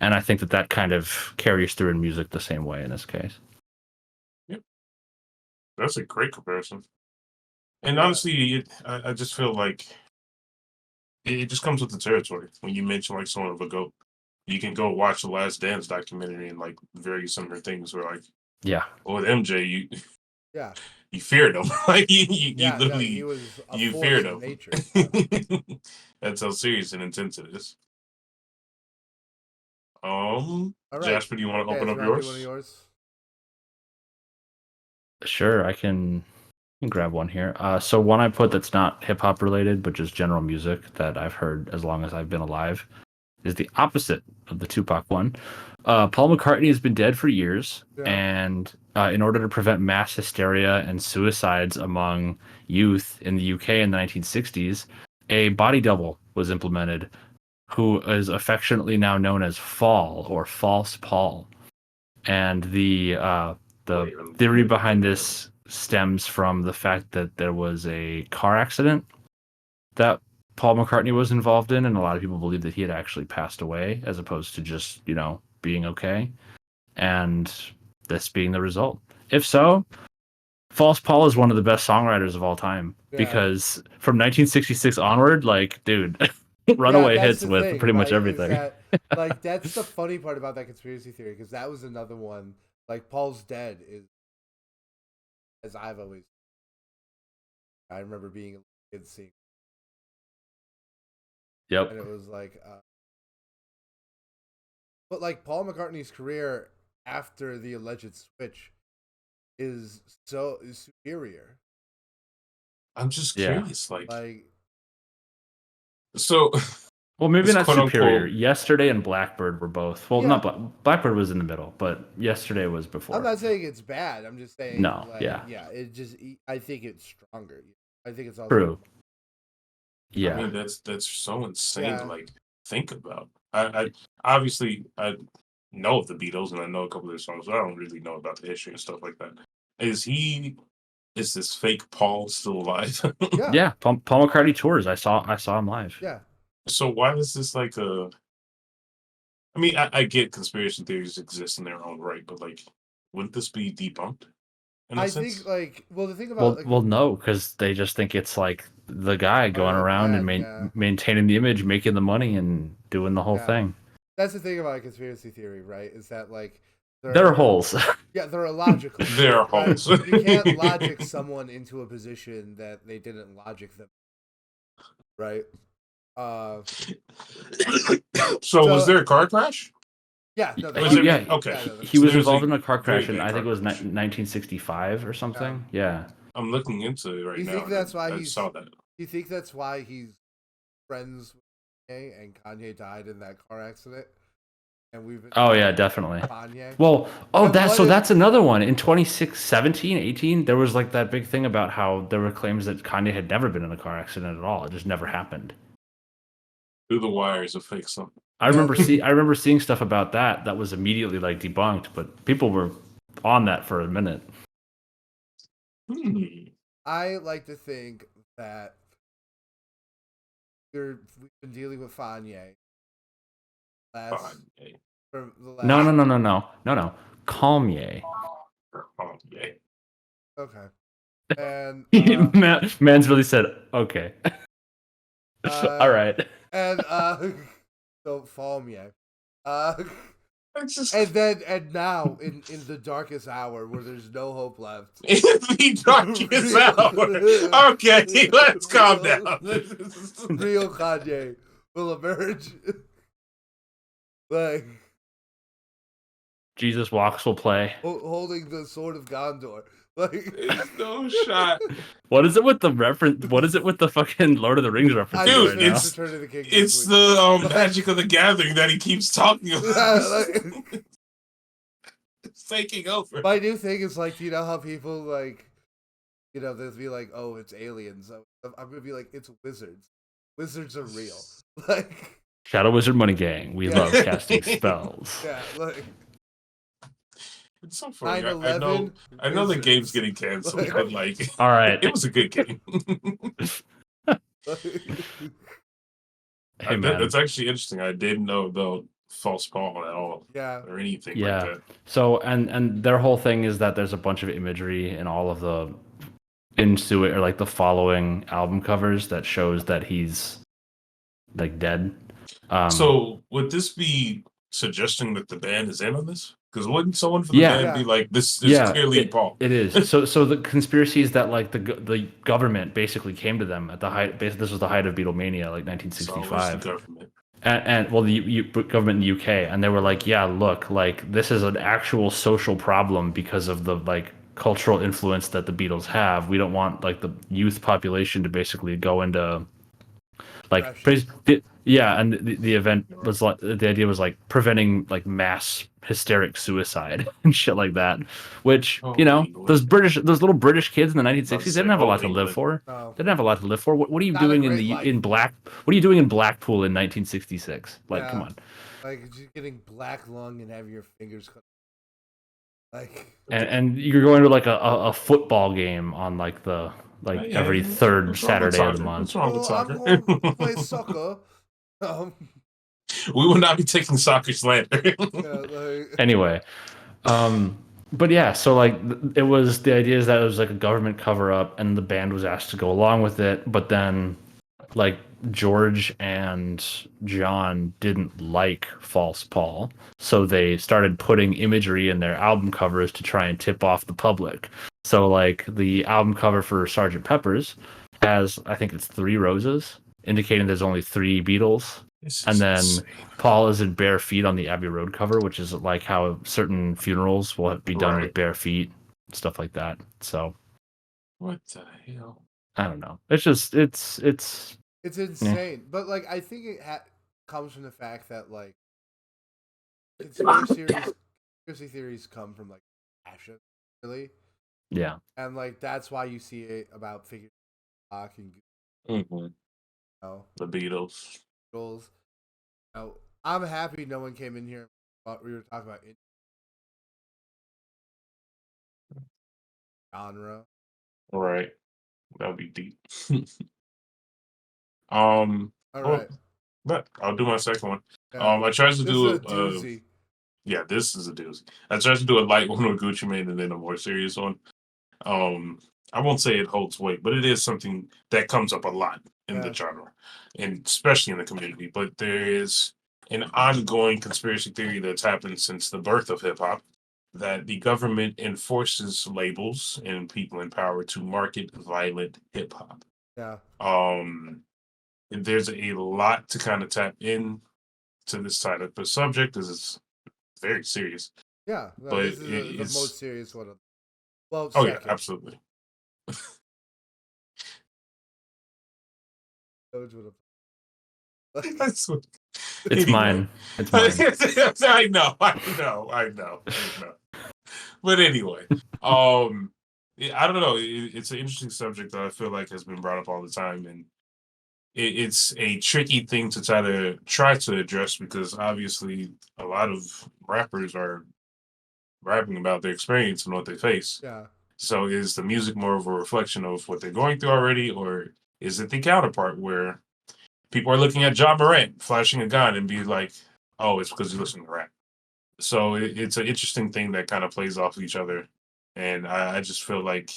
[SPEAKER 4] And I think that kind of carries through in music the same way in this case.
[SPEAKER 2] Yep. That's a great comparison. And honestly, I just feel like it just comes with the territory. When you mention like someone of a GOAT, you can go watch the Last Dance documentary and like very similar things where like, with MJ, you feared him. Like you literally you feared him.
[SPEAKER 1] Nature.
[SPEAKER 2] That's how serious and intense it is.
[SPEAKER 1] All right.
[SPEAKER 2] Jasper, do you want to open up yours?
[SPEAKER 1] One of yours?
[SPEAKER 4] Sure, I can grab one here. So one I put that's not hip hop related, but just general music that I've heard as long as I've been alive is the opposite of the Tupac one. Paul McCartney has been dead for years, and in order to prevent mass hysteria and suicides among youth in the UK in the 1960s, a body double was implemented, who is affectionately now known as Fall or False Paul. And the theory behind this stems from the fact that there was a car accident that Paul McCartney was involved in, and a lot of people believe that he had actually passed away as opposed to just, being okay. And this being the result. If so, False Paul is one of the best songwriters of all time because from 1966 onward, like, dude, runaway hits with pretty much everything.
[SPEAKER 1] Like, that's the funny part about that conspiracy theory, because that was another one. Like, Paul's dead is, as I've always, I remember being a kid seeing.
[SPEAKER 4] Yep.
[SPEAKER 1] And it was like, but like Paul McCartney's career after the alleged switch is superior.
[SPEAKER 2] I'm just curious,
[SPEAKER 4] so. Well, maybe not superior. Unquote, Yesterday and Blackbird were both. Well, not Blackbird was in the middle, but Yesterday was before.
[SPEAKER 1] I'm not saying it's bad. I'm just saying it just. I think it's stronger. I think it's also
[SPEAKER 4] true. Yeah,
[SPEAKER 2] I mean that's so insane to like think about. I obviously I know of the Beatles and I know a couple of their songs, but I don't really know about the history and stuff like that. Is this fake Paul still alive?
[SPEAKER 4] Yeah, Paul McCartney tours. I saw him live.
[SPEAKER 1] Yeah.
[SPEAKER 2] So why is this like a? I mean, I get conspiracy theories exist in their own right, but like, wouldn't this be debunked?
[SPEAKER 1] I think the thing about
[SPEAKER 4] no, because they just think it's like the guy going around and maintaining the image, making the money, and doing the whole thing.
[SPEAKER 1] That's the thing about a conspiracy theory, right? Is that like
[SPEAKER 4] there are holes.
[SPEAKER 1] Yeah, there are logical.
[SPEAKER 2] There are holes.
[SPEAKER 1] You can't logic someone into a position that they didn't logic them, right?
[SPEAKER 2] So was there a car crash?
[SPEAKER 1] Yeah, no,
[SPEAKER 2] okay.
[SPEAKER 4] He was involved in a car crash, and I think it was 1965 or something. Yeah.
[SPEAKER 2] I'm looking into it right now.
[SPEAKER 1] You think that's why
[SPEAKER 2] I saw that?
[SPEAKER 1] You think that's why he's friends with Kanye, and Kanye died in that car accident? And we've been
[SPEAKER 4] definitely.
[SPEAKER 1] Kanye.
[SPEAKER 4] Well, that's another one. In 2017, 18, there was like that big thing about how there were claims that Kanye had never been in a car accident at all. It just never happened.
[SPEAKER 2] Through the wires of fake something.
[SPEAKER 4] I remember seeing stuff about that was immediately like debunked, but people were on that for a minute.
[SPEAKER 1] I like to think that we've been dealing with Kanye.
[SPEAKER 4] No. Kanye.
[SPEAKER 1] Okay. And
[SPEAKER 4] Man's really said okay.
[SPEAKER 3] All right.
[SPEAKER 1] And don't fall me. And now in the darkest hour where there's no hope left.
[SPEAKER 2] In the darkest hour. Okay, let's calm down.
[SPEAKER 1] Real Kanye will emerge. Like
[SPEAKER 4] Jesus Walks will play.
[SPEAKER 1] Holding the sword of Gondor. Like
[SPEAKER 2] There's no shot.
[SPEAKER 4] What is it with the reference? What is it with the fucking Lord of the Rings reference?
[SPEAKER 2] Dude,
[SPEAKER 4] right now?
[SPEAKER 2] it's the Magic of the Gathering that he keeps talking about. It's taking over.
[SPEAKER 1] My new thing is like, you know how people like, you know, they'll be like, oh, it's aliens. I'm gonna be like, it's wizards. Wizards are real. Like
[SPEAKER 4] Shadow Wizard Money Gang. We love casting spells.
[SPEAKER 1] Yeah, like
[SPEAKER 2] it's so funny.
[SPEAKER 1] 9/11
[SPEAKER 2] I know the game's getting canceled, but like,
[SPEAKER 4] all right,
[SPEAKER 2] it was a good game.
[SPEAKER 4] Hey, man.
[SPEAKER 2] That's actually interesting. I didn't know about False Paul at all.
[SPEAKER 1] Yeah.
[SPEAKER 2] Or anything
[SPEAKER 4] Yeah.
[SPEAKER 2] like that.
[SPEAKER 4] So and their whole thing is that there's a bunch of imagery in all of the ensuing or like the following album covers that shows that he's like dead.
[SPEAKER 2] So would this be suggesting that the band is in on this? Because wouldn't someone from the band be like, "This is clearly Paul"?
[SPEAKER 4] It is. So the conspiracy is that like the government basically came to them at the height. Basically, this was the height of Beatlemania, like 1965.
[SPEAKER 2] So the government.
[SPEAKER 4] And well, the government in the UK, and they were like, "Yeah, look, like this is an actual social problem because of the like cultural influence that the Beatles have. We don't want like the youth population to basically go into like and the event was like the idea was like preventing like mass hysteric suicide and shit like that, which you know those little British kids in the 1960s they didn't have a lot to live for.
[SPEAKER 1] No.
[SPEAKER 4] They didn't have a lot to live for. What are you doing in what are you doing in Blackpool in 1966? Like, come on.
[SPEAKER 1] Like just getting black lung and having your fingers cut. Like
[SPEAKER 4] and you're going to like a football game on like the every third Saturday of the month.
[SPEAKER 2] What's wrong with soccer?
[SPEAKER 1] I'm going to play soccer.
[SPEAKER 2] We will not be taking soccer slander.
[SPEAKER 4] Anyway, but yeah, so like it was the idea is that it was like a government cover up, and the band was asked to go along with it, but then like George and John didn't like False Paul, so they started putting imagery in their album covers to try and tip off the public. So like the album cover for Sgt. Pepper's has, I think it's 3 roses, indicating there's only 3 Beatles. And then insane. Paul is in bare feet on the Abbey Road cover, which is like how certain funerals will be done with bare feet, stuff like that. So
[SPEAKER 2] what the hell?
[SPEAKER 4] I don't know. It's just it's
[SPEAKER 1] insane. But like I think it comes from the fact that like conspiracy theories come from like passion, really.
[SPEAKER 4] Yeah.
[SPEAKER 1] And like that's why you see it about figures and
[SPEAKER 2] the Beatles.
[SPEAKER 1] I'm happy no one came in here. We were talking about genre.
[SPEAKER 2] Right. That'll be deep. All right. But I'll do my second one.
[SPEAKER 1] Yeah.
[SPEAKER 2] I tried to do
[SPEAKER 1] a doozy.
[SPEAKER 2] Yeah, this is a doozy. I tried to do a light one with Gucci Mane and then a more serious one. I won't say it holds weight, but it is something that comes up a lot in the genre, and especially in the community. But there is an ongoing conspiracy theory that's happened since the birth of hip hop that the government enforces labels and people in power to market violent hip hop.
[SPEAKER 1] Yeah.
[SPEAKER 2] There's a lot to kind of tap in to this side of the subject because it's very serious.
[SPEAKER 1] Yeah,
[SPEAKER 2] but
[SPEAKER 1] this is the most serious one. Well,
[SPEAKER 2] oh yeah, absolutely.
[SPEAKER 4] It's mine. It's mine.
[SPEAKER 2] I know. But anyway, I don't know. It's an interesting subject that I feel like has been brought up all the time, and it's a tricky thing to try to address because obviously a lot of rappers are rapping about their experience and what they face.
[SPEAKER 1] Yeah.
[SPEAKER 2] So is the music more of a reflection of what they're going through already, or is it the counterpart where people are looking at John Morant flashing a gun and be like, "Oh, it's because you listen to rap." So it's an interesting thing that kind of plays off each other, and I just feel like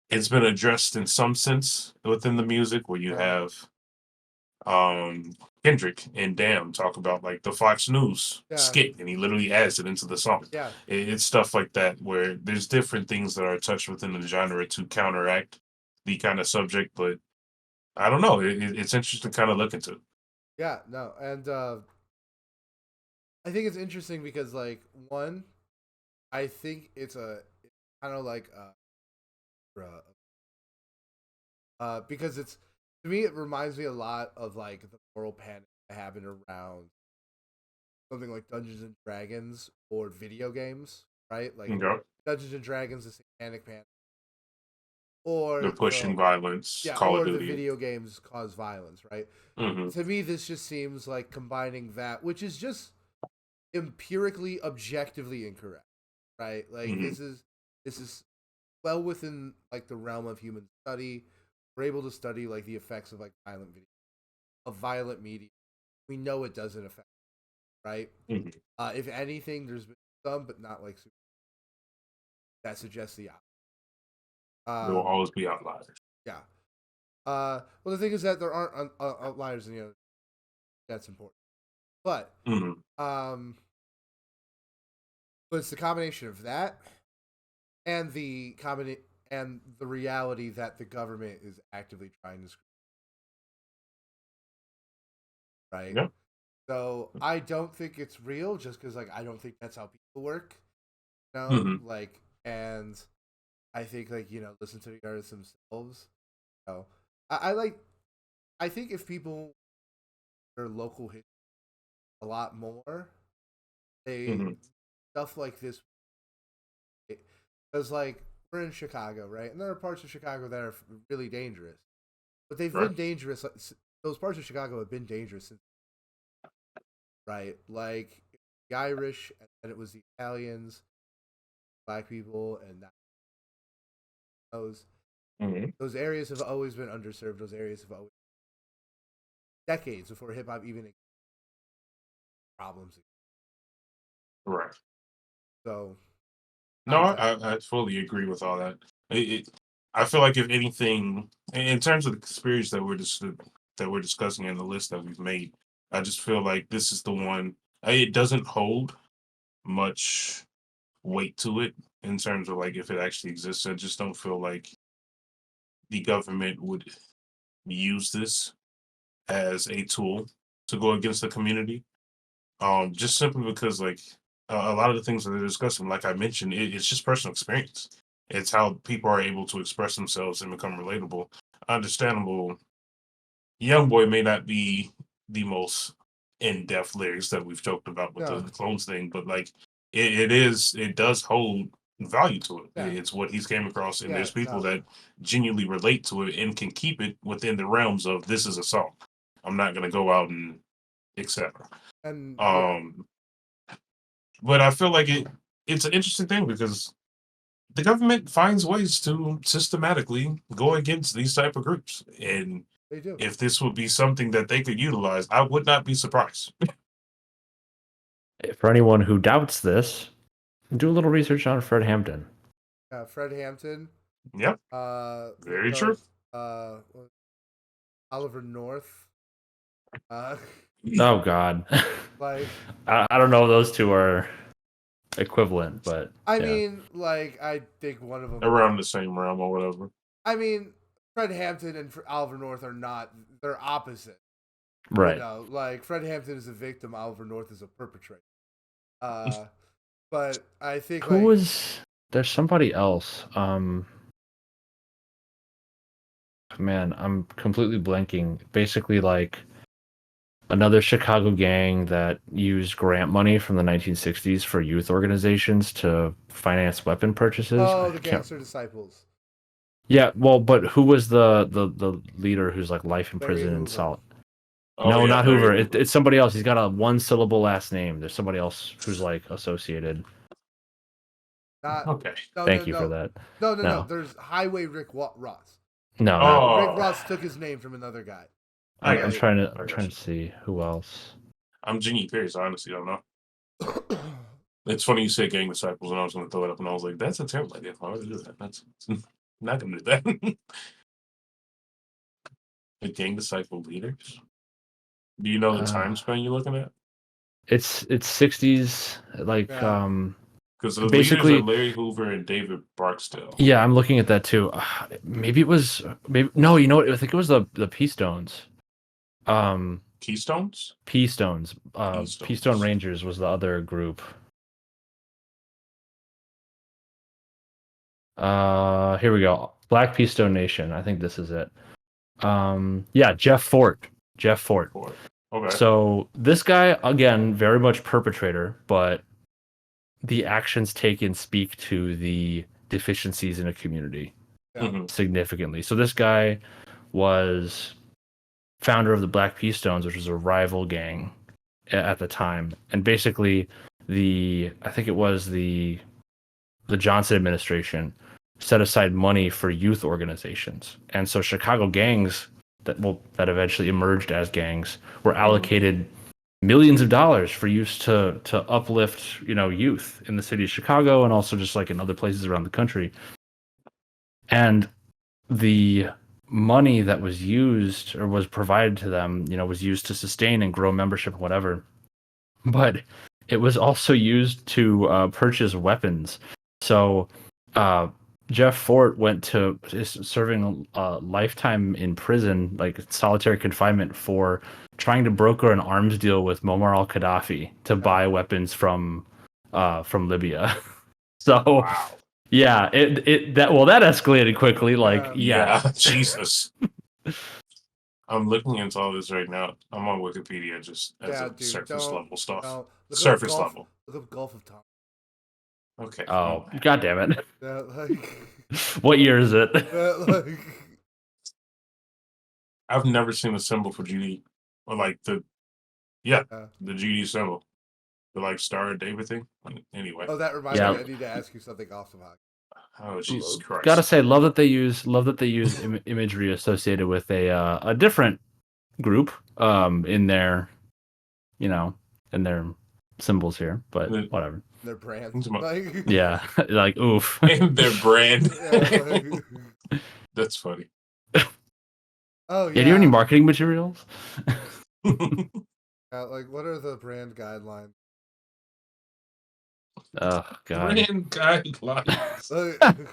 [SPEAKER 2] it's been addressed in some sense within the music, where you have Kendrick and Damn talk about like the Fox News skit, and he literally adds it into the song.
[SPEAKER 1] Yeah,
[SPEAKER 2] It's stuff like that where there's different things that are touched within the genre to counteract the kind of subject, but I don't know. It's interesting to kind of look into.
[SPEAKER 1] Yeah, no, and I think it's interesting because like one, I think it's kind of like because it's to me it reminds me a lot of like the moral panic that happened around something like Dungeons and Dragons or video games, right? Like
[SPEAKER 2] Okay.
[SPEAKER 1] Dungeons and Dragons, the Satanic Panic, or
[SPEAKER 2] The pushing violence, Call of
[SPEAKER 1] or the
[SPEAKER 2] Duty.
[SPEAKER 1] video games cause violence, right?
[SPEAKER 2] Mm-hmm.
[SPEAKER 1] To me, this just seems like combining that, which is just empirically, objectively incorrect, right? Like this is well within like the realm of human study. We're able to study like the effects of like violent media. We know it doesn't affect, right?
[SPEAKER 2] Mm-hmm.
[SPEAKER 1] If anything, there's been some, but not like that suggests the opposite.
[SPEAKER 2] There will always be outliers.
[SPEAKER 1] Yeah. Well, the thing is that there aren't outliers in the other. That's important, but but it's the combination of that and the reality that the government is actively trying to screw, right?
[SPEAKER 2] Yeah.
[SPEAKER 1] So I don't think it's real, just because like I don't think that's how people work, you know. Like, and I think like listen to the artists themselves. So I think if people their local history a lot more, they stuff like this, because like we're in Chicago, right? And there are parts of Chicago that are really dangerous, but they've been dangerous. Those parts of Chicago have been dangerous since, right? Like the Irish, and then it was the Italians, Black people, and those areas have always been underserved. Those areas have always decades before hip hop even problems.
[SPEAKER 2] Right.
[SPEAKER 1] So
[SPEAKER 2] no, I fully agree with all that. I feel like if anything, in terms of the conspiracies that we're discussing in the list that we've made, I just feel like this is the one. It doesn't hold much weight to it in terms of like if it actually exists. I just don't feel like the government would use this as a tool to go against the community. Just simply because like a lot of the things that they're discussing, like I mentioned, it's just personal experience. It's how people are able to express themselves and become relatable. Understandable. Young Boy may not be the most in-depth lyrics that we've joked about with the clones thing, but like it does hold value to it.
[SPEAKER 1] Yeah.
[SPEAKER 2] It's what he's came across, and there's people that genuinely relate to it and can keep it within the realms of this is a song. I'm not gonna go out and etc.
[SPEAKER 1] And
[SPEAKER 2] but I feel like it's an interesting thing because the government finds ways to systematically go against these type of groups, and
[SPEAKER 1] they do.
[SPEAKER 2] If this would be something that they could utilize, I would not be surprised.
[SPEAKER 4] For anyone who doubts this, do a little research on Fred Hampton.
[SPEAKER 1] Fred Hampton.
[SPEAKER 2] Yep. Very true.
[SPEAKER 1] Oliver North.
[SPEAKER 4] Oh God.
[SPEAKER 1] Like
[SPEAKER 4] I don't know if those two are equivalent, but
[SPEAKER 1] I mean, like I think one of them
[SPEAKER 2] around the same realm or whatever.
[SPEAKER 1] I mean, Fred Hampton and Oliver North are not; they're opposite.
[SPEAKER 4] Right.
[SPEAKER 1] Like Fred Hampton is a victim, Oliver North is a perpetrator. But I think
[SPEAKER 4] there's somebody else. Man, I'm completely blanking. Basically, like another Chicago gang that used grant money from the 1960s for youth organizations to finance weapon purchases.
[SPEAKER 1] Oh, the Gangster Disciples.
[SPEAKER 4] Yeah, well, but who was the leader who's like life in prison and solid? No, not Hoover. It's somebody else. He's got a one-syllable last name. There's somebody else who's like associated.
[SPEAKER 2] Okay.
[SPEAKER 4] Thank you for that.
[SPEAKER 1] No. There's Highway Rick Ross.
[SPEAKER 4] No.
[SPEAKER 1] Rick Ross took his name from another guy.
[SPEAKER 4] I'm trying to see who else.
[SPEAKER 2] I'm Genie Pierce. I honestly don't know. It's funny you say Gang Disciples, and I was going to throw it up, and I was like, "That's a terrible idea. Why would I do that? That's not going to do that." The Gang Disciple leaders. Do you know the time span you're looking at?
[SPEAKER 4] It's 60s, like
[SPEAKER 2] because the
[SPEAKER 4] basically
[SPEAKER 2] leaders are Larry Hoover and David Barksdale.
[SPEAKER 4] Yeah, I'm looking at that too. Maybe it was no, you know what? I think it was the P Stones.
[SPEAKER 2] Keystones?
[SPEAKER 4] P Stones. P Stone Rangers was the other group. Here we go. Black P Stone Nation. I think this is it. Yeah, Jeff Fort. Okay. So this guy, again, very much perpetrator, but the actions taken speak to the deficiencies in a community significantly. So this guy was founder of the Black P Stones, which was a rival gang at the time, and basically I think it was the Johnson administration set aside money for youth organizations, and so Chicago gangs that eventually emerged as gangs were allocated millions of dollars for use to uplift youth in the city of Chicago and also just like in other places around the country. And the money that was used or was provided to them, was used to sustain and grow membership, whatever. But it was also used to purchase weapons. So Jeff Fort went to serving a lifetime in prison, like solitary confinement, for trying to broker an arms deal with Muammar al-Gaddafi to buy weapons from Libya. So
[SPEAKER 2] wow.
[SPEAKER 4] Yeah, that escalated quickly. Like, yeah.
[SPEAKER 2] Jesus. I'm looking into all this right now. I'm on Wikipedia just as surface level stuff. No, surface level.
[SPEAKER 1] Look up Gulf of Tonkin.
[SPEAKER 2] Okay.
[SPEAKER 4] Oh, God damn it.
[SPEAKER 1] Like,
[SPEAKER 4] what year is it?
[SPEAKER 2] I've never seen a symbol for GD. Or like the GD symbol. The like Star of David thing. Anyway.
[SPEAKER 1] Oh, that reminds me. I need to ask you something off the mic.
[SPEAKER 2] Oh, Jesus Christ!
[SPEAKER 4] Gotta say, love that they use imagery associated with a different group in their, in their symbols here, but whatever.
[SPEAKER 1] Their brand,
[SPEAKER 4] yeah, like oof.
[SPEAKER 2] And their brand. That's funny.
[SPEAKER 1] Oh yeah.
[SPEAKER 4] Do you have any marketing materials?
[SPEAKER 1] Like, what are the brand guidelines?
[SPEAKER 4] Oh God.
[SPEAKER 2] Brand guidelines.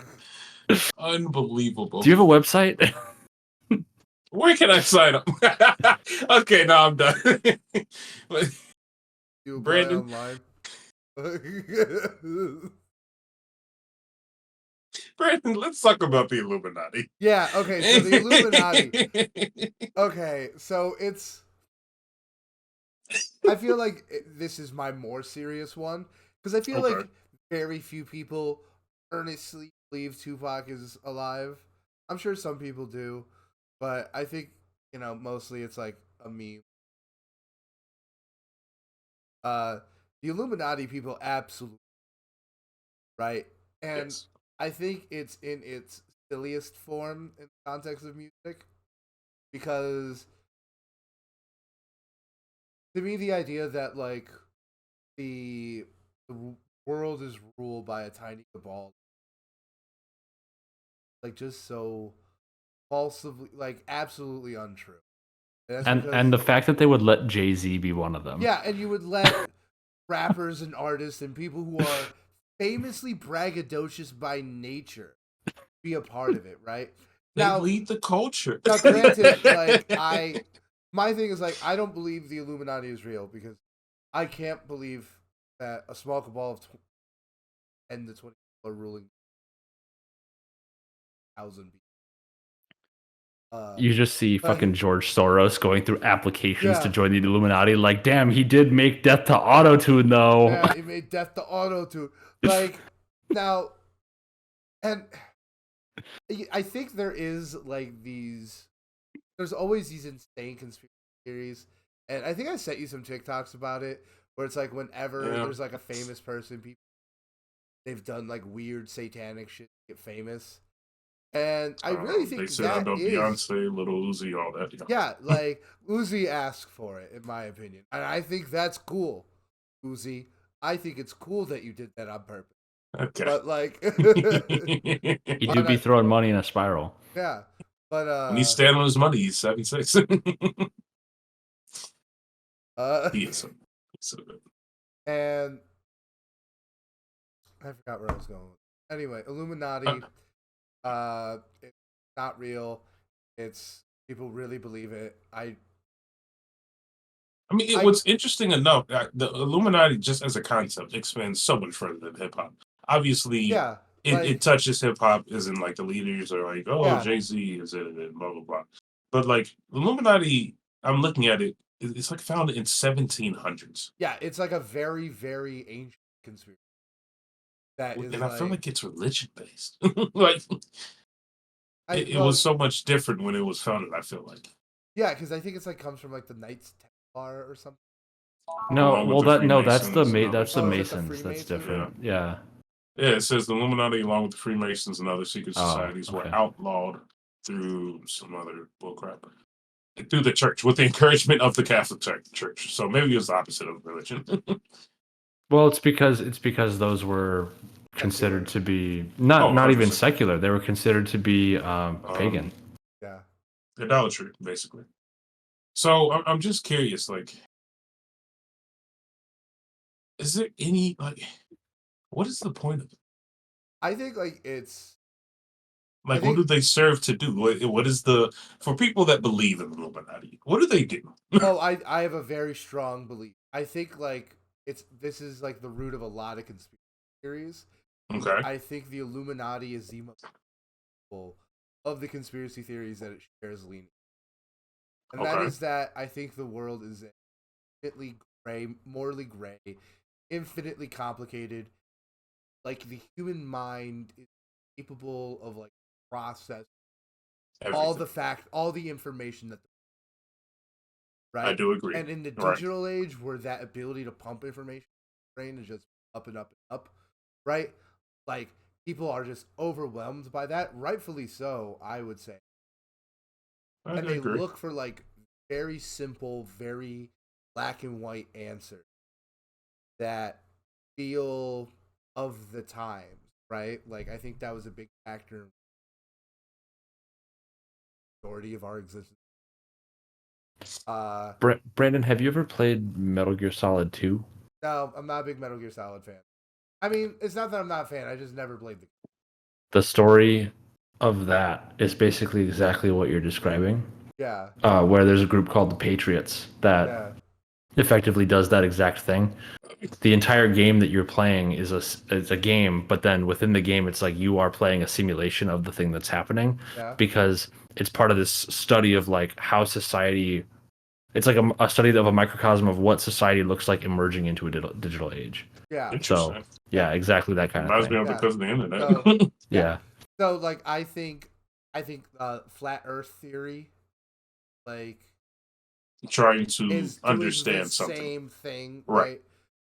[SPEAKER 2] Unbelievable.
[SPEAKER 4] Do you have a website?
[SPEAKER 2] Where can I sign up? Okay, now I'm done.
[SPEAKER 1] You
[SPEAKER 2] Brandon
[SPEAKER 1] online.
[SPEAKER 2] Brandon, let's talk about the Illuminati.
[SPEAKER 1] Yeah, okay, so the Illuminati. Okay, so I feel like this is my more serious one, because I feel like very few people earnestly believe Tupac is alive. I'm sure some people do, but I think, mostly it's like a meme. The Illuminati people absolutely, right? And I think it's in its silliest form in the context of music, because to me the idea that like the world is ruled by a tiny cabal, like, just so falsely, like, absolutely untrue.
[SPEAKER 4] And the fact that they would let Jay-Z be one of them.
[SPEAKER 1] Yeah, and you would let rappers and artists and people who are famously braggadocious by nature be a part of it, right?
[SPEAKER 2] They lead the culture.
[SPEAKER 1] Now, granted, like, my thing is, like, I don't believe the Illuminati is real, because I can't believe that a small cabal of 10 to 20 people are ruling 1,000 people.
[SPEAKER 4] You just see fucking George Soros going through applications to join the Illuminati. Like, damn, he did make Death to Auto-Tune, though.
[SPEAKER 1] Yeah, he made Death to Auto-Tune. Like, now, and I think there is, like, there's always these insane conspiracy theories. And I think I sent you some TikToks about it, where it's like whenever there's, like, a famous person, they've done, like, weird satanic shit to get famous. And I really think
[SPEAKER 2] they said about Beyonce, Little Uzi, all that.
[SPEAKER 1] Yeah, like, Uzi asked for it, in my opinion. And I think that's cool, Uzi. I think it's cool that you did that on purpose.
[SPEAKER 2] Okay.
[SPEAKER 1] But, like...
[SPEAKER 4] he do be throwing money in a spiral.
[SPEAKER 1] Yeah, but...
[SPEAKER 2] when he's standing on his money, he's 76. He is so good.
[SPEAKER 1] And I forgot where I was going. Anyway, Illuminati. It's not real. It's people really believe it. I
[SPEAKER 2] mean, what's interesting enough, the Illuminati, just as a concept, expands so much further than hip hop. Obviously,
[SPEAKER 1] yeah,
[SPEAKER 2] it touches hip hop, as in like the leaders are like, oh,
[SPEAKER 1] Yeah.
[SPEAKER 2] Jay-Z is it, and blah blah blah. But like Illuminati, I'm looking at it. It's like founded in 1700s.
[SPEAKER 1] yeah, it's like a very, very ancient conspiracy.
[SPEAKER 2] And I feel like it's religion based. Like it was so much different when it was founded. I feel like.
[SPEAKER 1] Yeah, because I think it's like comes from like the Knights Templar or something.
[SPEAKER 4] No, well that's the
[SPEAKER 2] Freemasons and
[SPEAKER 4] Masons. That's different. Yeah.
[SPEAKER 2] Yeah, it says the Illuminati, along with the Freemasons and other secret societies, were outlawed through some other bullcrap. Through the church, with the encouragement of the Catholic Church. So maybe it was the opposite of religion.
[SPEAKER 4] Well, it's because those were considered to be not even secular. They were considered to be pagan.
[SPEAKER 1] Yeah.
[SPEAKER 2] Idolatry, basically. So I'm just curious, like, is there any, like, what is the point of it?
[SPEAKER 1] I think like it's
[SPEAKER 2] like, what do they serve to do? What is for people that believe in the Illuminati? What do they do?
[SPEAKER 1] Oh, I have a very strong belief. I think like this is like the root of a lot of conspiracy theories.
[SPEAKER 2] Okay.
[SPEAKER 1] I think the Illuminati is the most of the conspiracy theories that it shares leaning. And that is that I think the world is infinitely gray, morally gray, infinitely complicated. Like the human mind is capable of like process all the information that
[SPEAKER 2] I do agree.
[SPEAKER 1] And in the digital age where that ability to pump information in the brain is just up and up and up, right? Like people are just overwhelmed by that, rightfully so, I would say. And they look for like very simple, very black and white answers that feel of the times, right? Like I think that was a big factor in the majority of our existence.
[SPEAKER 4] Brandon, have you ever played Metal Gear Solid 2?
[SPEAKER 1] No, I'm not a big Metal Gear Solid fan. I mean, it's not that I'm not a fan, I just never played
[SPEAKER 4] the story of that is basically exactly what you're describing.
[SPEAKER 1] Yeah.
[SPEAKER 4] Where there's a group called the Patriots that effectively does that exact thing. The entire game that you're playing is a game, but then within the game, it's like you are playing a simulation of the thing that's happening because it's part of this study of like how society. It's like a study of a microcosm of what society looks like emerging into a digital age.
[SPEAKER 1] Yeah.
[SPEAKER 4] So yeah, exactly that kind of thing.
[SPEAKER 2] Reminds me of because of the internet.
[SPEAKER 4] Yeah.
[SPEAKER 1] So like I think flat Earth theory, like
[SPEAKER 2] trying to understand something.
[SPEAKER 1] Same thing, right?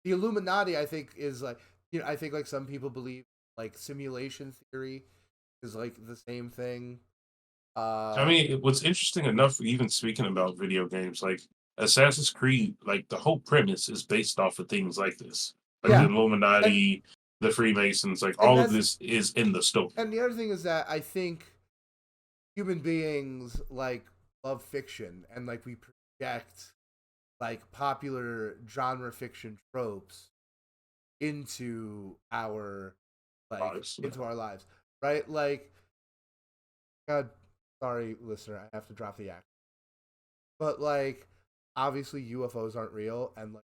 [SPEAKER 1] The Illuminati, I think, is like I think like some people believe like simulation theory is like the same thing.
[SPEAKER 2] I mean, what's interesting enough, even speaking about video games, like Assassin's Creed, like the whole premise is based off of things like this, like the Illuminati, the Freemasons, like all of this is in the story.
[SPEAKER 1] And the other thing is that I think human beings like love fiction, and like we project like popular genre fiction tropes into our lives, right? Like, God, sorry, listener, I have to drop the act. But like, obviously, UFOs aren't real, and like,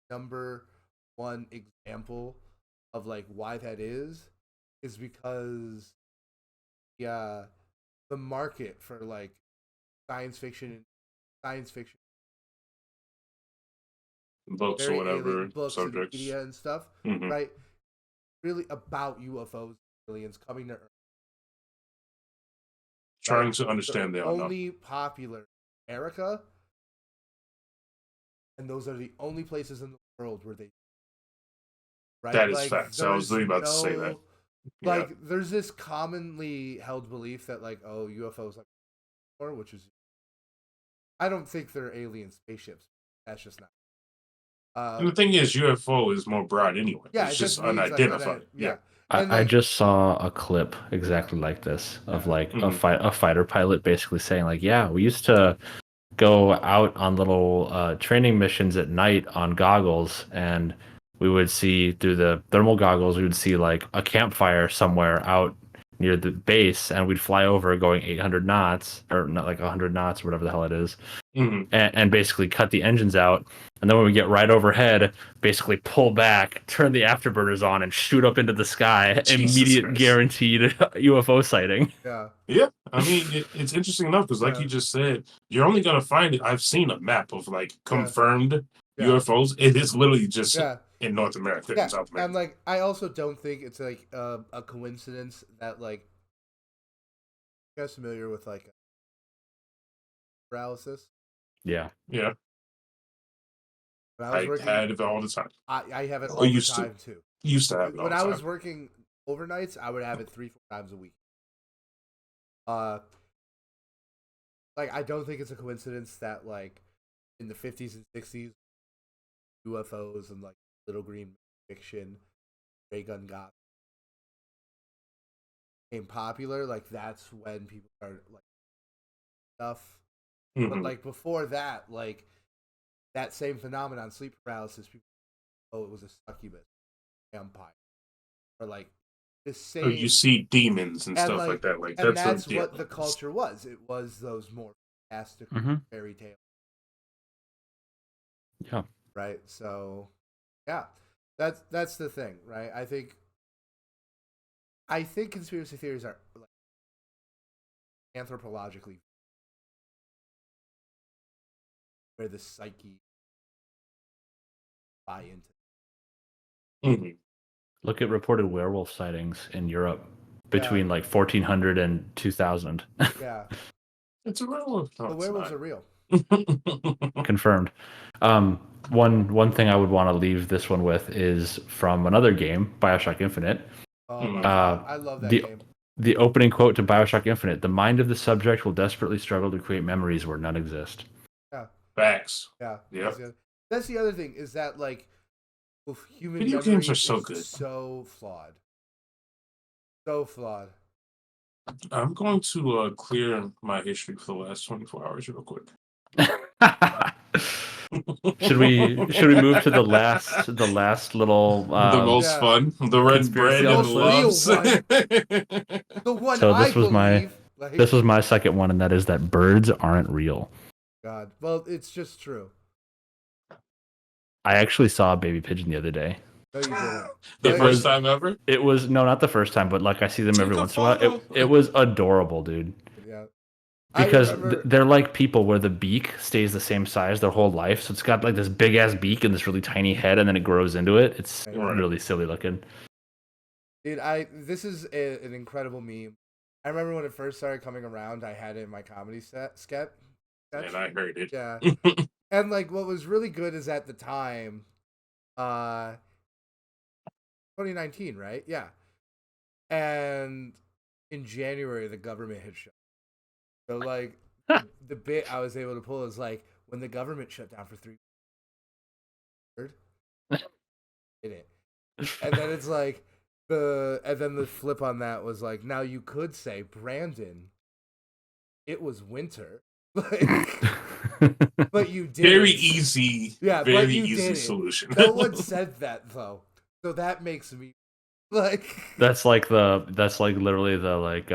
[SPEAKER 1] number one example of like why that is because the market for like science fiction
[SPEAKER 2] books or whatever,
[SPEAKER 1] books
[SPEAKER 2] subjects,
[SPEAKER 1] and media and stuff, right? Really about UFOs, aliens coming to Earth,
[SPEAKER 2] trying to understand the
[SPEAKER 1] only popular in America, and those are the only places in the world where they. Right?
[SPEAKER 2] That is facts. I was really about to say that.
[SPEAKER 1] Like, there's this commonly held belief that, like, UFOs, like, which is, I don't think they're alien spaceships. That's just not.
[SPEAKER 2] And the thing is, UFO is more broad anyway.
[SPEAKER 1] Yeah,
[SPEAKER 2] it's just unidentified.
[SPEAKER 4] I just saw a clip exactly like this of like a fighter pilot basically saying like, yeah, we used to go out on little training missions at night on goggles, and we would see through the thermal goggles, we would see like a campfire somewhere out near the base, and we'd fly over going 800 knots, or not like 100 knots, or whatever the hell it is, and basically cut the engines out. And then when we get right overhead, basically pull back, turn the afterburners on, and shoot up into the sky. Immediate guaranteed UFO sighting.
[SPEAKER 1] Yeah.
[SPEAKER 2] Yeah. I mean, it's interesting enough because, like you just said, you're only going to find it. I've seen a map of like confirmed UFOs. It is literally just in North America and South America.
[SPEAKER 1] And like, I also don't think it's like a coincidence that like, you guys familiar with like paralysis?
[SPEAKER 2] Yeah.
[SPEAKER 1] When I was
[SPEAKER 2] had it all the time.
[SPEAKER 1] I have it all the time too.
[SPEAKER 2] Used to have it all
[SPEAKER 1] when
[SPEAKER 2] the
[SPEAKER 1] I
[SPEAKER 2] time.
[SPEAKER 1] was working overnights, I would have it 3-4 times a week. Like, I don't think it's a coincidence that like in the 50s and 60s, UFOs and like little green fiction, ray gun god became popular. Like, that's when people started like stuff. But like before that, like that same phenomenon, sleep paralysis, people, it was a succubus, vampire, or like the same.
[SPEAKER 2] Oh, you see demons and stuff like that. Like,
[SPEAKER 1] that's what the culture was. It was those more fantastic fairy tales.
[SPEAKER 4] Yeah.
[SPEAKER 1] Right. So, yeah, that's the thing, right? I think conspiracy theories are like anthropologically where the psyche buy into.
[SPEAKER 4] Look at reported werewolf sightings in Europe between like 1400 and 2000.
[SPEAKER 1] Yeah.
[SPEAKER 2] It's a werewolf.
[SPEAKER 1] The werewolves are real.
[SPEAKER 4] Confirmed. One thing I would want to leave this one with is from another game, BioShock Infinite.
[SPEAKER 1] Oh my God. I love that game.
[SPEAKER 4] The opening quote to BioShock Infinite: "The mind of the subject will desperately struggle to create memories where none exist."
[SPEAKER 1] Yeah.
[SPEAKER 2] Facts.
[SPEAKER 1] Yeah.
[SPEAKER 2] Yep.
[SPEAKER 1] That's the other thing, is that like human
[SPEAKER 2] video games are so good.
[SPEAKER 1] So flawed. So flawed.
[SPEAKER 2] I'm going to clear my history for the last 24 hours real quick.
[SPEAKER 4] Should we move to the last little
[SPEAKER 2] the most fun, the red bread and loves.
[SPEAKER 1] The one.
[SPEAKER 4] So this
[SPEAKER 1] was
[SPEAKER 4] was my second one, and that is that birds aren't real.
[SPEAKER 1] God, well, it's just true.
[SPEAKER 4] I actually saw a baby pigeon the other day.
[SPEAKER 1] No, you didn't.
[SPEAKER 2] The first time ever?
[SPEAKER 4] It was not the first time, but like I see them every once in a while. It was adorable, dude.
[SPEAKER 1] Yeah.
[SPEAKER 4] Because they're like people, where the beak stays the same size their whole life. So it's got like this big ass beak and this really tiny head, and then it grows into it. It's really silly looking.
[SPEAKER 1] Dude, this is an incredible meme. I remember when it first started coming around, I had it in my comedy sketch.
[SPEAKER 2] And I heard it.
[SPEAKER 1] Yeah. And like, what was really good is at the time, 2019, right? Yeah. And in January, the government had shut. So like, the bit I was able to pull is like, when the government shut down for 3 years, in it. And then it's like, and then the flip on that was like, now you could say, Brandon, it was winter. Like, but you did.
[SPEAKER 2] Very easy.
[SPEAKER 1] Yeah,
[SPEAKER 2] very easy solution.
[SPEAKER 1] No one said that though, so that makes me like.
[SPEAKER 4] That's literally the like.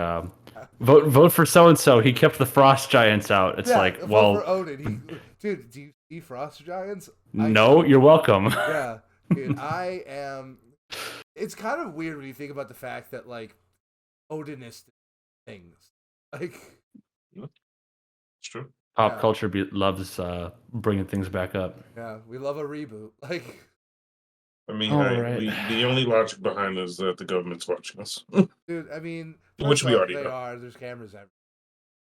[SPEAKER 4] Vote for so and so. He kept the frost giants out. It's like, well,
[SPEAKER 1] for Odin. Dude, do you see frost giants?
[SPEAKER 4] No, you're welcome.
[SPEAKER 1] Yeah, dude, I am. It's kind of weird when you think about the fact that like Odinist things, like.
[SPEAKER 2] It's true.
[SPEAKER 4] Pop culture loves bringing things back up.
[SPEAKER 1] Yeah, we love a reboot. Like,
[SPEAKER 2] I mean, the only logic behind it is that the government's watching us.
[SPEAKER 1] Dude, I mean,
[SPEAKER 2] which we already know.
[SPEAKER 1] are. There's cameras everywhere.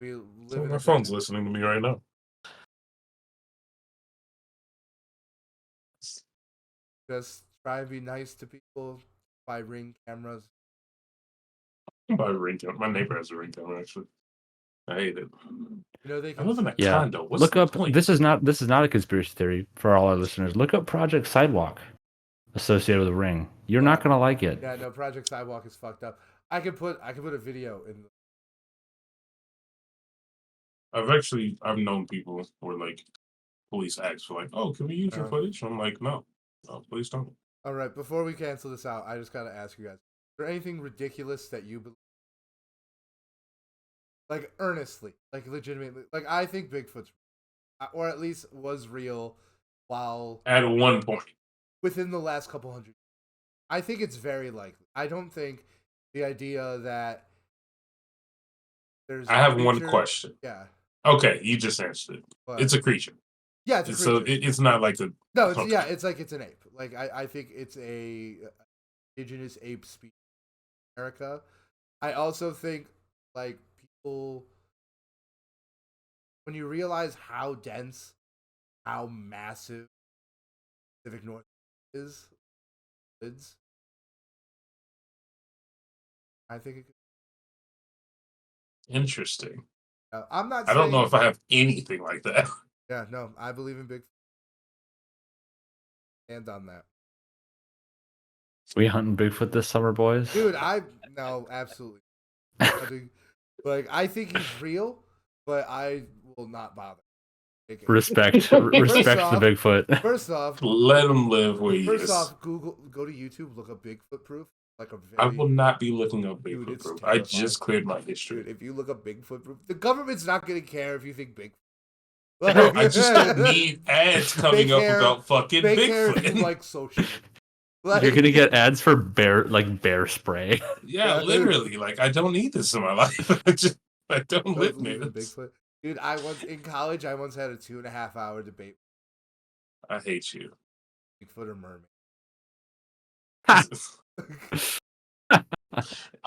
[SPEAKER 1] We live
[SPEAKER 2] my phone's listening to me right now.
[SPEAKER 1] Just try and be nice to people. Buy Ring cameras.
[SPEAKER 2] Buy a Ring camera. My neighbor has a Ring camera, actually. I hate it.
[SPEAKER 1] You know, they
[SPEAKER 2] I live in a condo. What's
[SPEAKER 4] Look
[SPEAKER 2] the
[SPEAKER 4] up.
[SPEAKER 2] point?
[SPEAKER 4] This is not a conspiracy theory for all our listeners. Look up Project Sidewalk associated with a ring. You're not gonna like it.
[SPEAKER 1] Yeah, no. Project Sidewalk is fucked up. I could put a video in.
[SPEAKER 2] I've known people where like police ask for like, oh, can we use your footage? I'm like, no, please don't.
[SPEAKER 1] All right, before we cancel this out, I just gotta ask you guys: is there anything ridiculous that you believe? Like earnestly, like legitimately, like I think Bigfoot's, or at least was real, while
[SPEAKER 2] at one point
[SPEAKER 1] within the last couple hundred. I think it's very likely. I don't think the idea that there's.
[SPEAKER 2] I have one question.
[SPEAKER 1] Yeah.
[SPEAKER 2] Okay, you just answered it. But, it's a creature.
[SPEAKER 1] Yeah, it's a creature.
[SPEAKER 2] So it's not like a.
[SPEAKER 1] No, it's yeah, it's like it's an ape. Like I think it's a indigenous ape species in America. I also think like people, when you realize how dense, how massive Pacific Northwest is, I think it could.
[SPEAKER 2] Interesting.
[SPEAKER 1] I'm not.
[SPEAKER 2] I don't know if I have anything like that.
[SPEAKER 1] Yeah, no, I believe in Bigfoot. And on that.
[SPEAKER 4] We hunting Bigfoot this summer, boys?
[SPEAKER 1] Dude, no, absolutely. Like I think he's real, but I will not bother.
[SPEAKER 4] Respect the Bigfoot.
[SPEAKER 1] First off,
[SPEAKER 2] let him live where he is.
[SPEAKER 1] First off, go to YouTube, look up Bigfoot proof.
[SPEAKER 2] I will not be looking up Bigfoot proof. I just cleared my history.
[SPEAKER 1] Dude, if you look up Bigfoot proof, the government's not gonna care if you think Bigfoot.
[SPEAKER 2] No, I just don't need ads coming up about fucking Bigfoot.
[SPEAKER 1] Like social.
[SPEAKER 4] Like, you're gonna get ads for bear spray.
[SPEAKER 2] Yeah, literally. Like I don't need this in my life. I don't live near this.
[SPEAKER 1] Bigfoot. Dude, in college I once had a 2.5 hour debate.
[SPEAKER 2] I hate you.
[SPEAKER 1] Bigfoot or mermaid?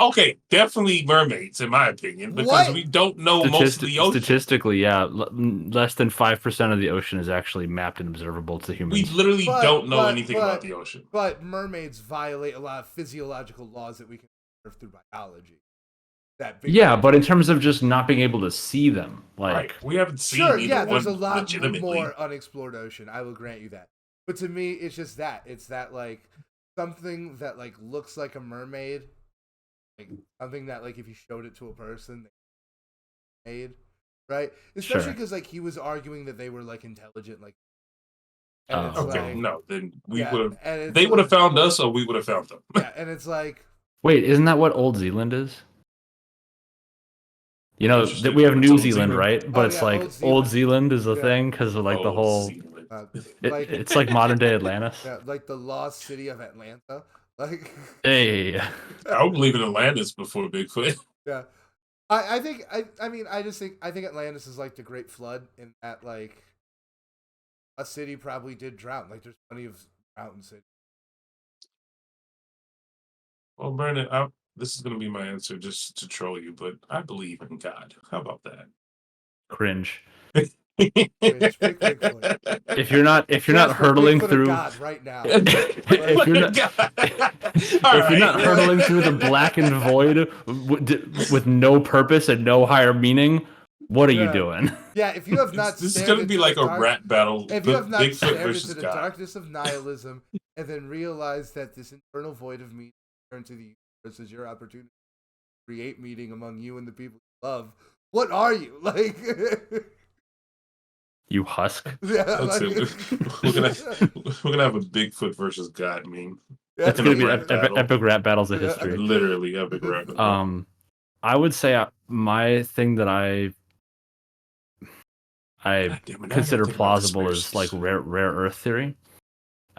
[SPEAKER 2] Okay, definitely mermaids, in my opinion, because we don't know most of the ocean.
[SPEAKER 4] Statistically, yeah, less than 5% of the ocean is actually mapped and observable to humans.
[SPEAKER 2] We literally don't know anything about the ocean.
[SPEAKER 1] But mermaids violate a lot of physiological laws that we can observe through biology.
[SPEAKER 4] Yeah, but in terms of just not being able to see them, like
[SPEAKER 2] right. We haven't seen either
[SPEAKER 1] there's
[SPEAKER 2] one
[SPEAKER 1] a lot
[SPEAKER 2] legitimately.
[SPEAKER 1] more unexplored ocean. I will grant you that. But to me, it's just that. It's that like something that like looks like a mermaid. Like something that like if you showed it to a person they made, right? Especially because like he was arguing that they were like intelligent, like
[SPEAKER 2] okay, no, then we would have they would have found us or we would have found them.
[SPEAKER 1] Yeah, and it's like
[SPEAKER 4] wait, isn't that what Old Zealand is? You know that we have New Zealand, right? But it's like Old Zealand is a thing because of like the whole it's like modern day Atlantis.
[SPEAKER 1] Yeah, like the lost city of Atlanta. Like,
[SPEAKER 4] hey,
[SPEAKER 2] I would believe in Atlantis before Bigfoot.
[SPEAKER 1] Yeah, I think I mean I think Atlantis is like the Great Flood in that like a city probably did drown. Like there's plenty of mountain cities.
[SPEAKER 2] Well, Brandon, this is gonna be my answer just to troll you, but I believe in God. How about that?
[SPEAKER 4] Cringe.
[SPEAKER 1] If
[SPEAKER 4] you're not hurtling through
[SPEAKER 1] God right now,
[SPEAKER 4] if you're not hurtling through the blackened void with no purpose and no higher meaning, what are you doing?
[SPEAKER 1] Yeah, if you have not,
[SPEAKER 2] this is gonna be like a rap battle.
[SPEAKER 1] If you have not
[SPEAKER 2] Bigfoot
[SPEAKER 1] stared
[SPEAKER 2] versus
[SPEAKER 1] into the darkness of nihilism and then realized that this internal void of me turn to the universe is your opportunity to create meaning among you and the people you love, what are you like?
[SPEAKER 4] You husk.
[SPEAKER 1] Yeah,
[SPEAKER 2] we're gonna have a Bigfoot versus God meme.
[SPEAKER 4] That's gonna be epic rap battles of history.
[SPEAKER 2] Literally epic rap.
[SPEAKER 4] I would say my thing that I consider plausible is like rare earth theory.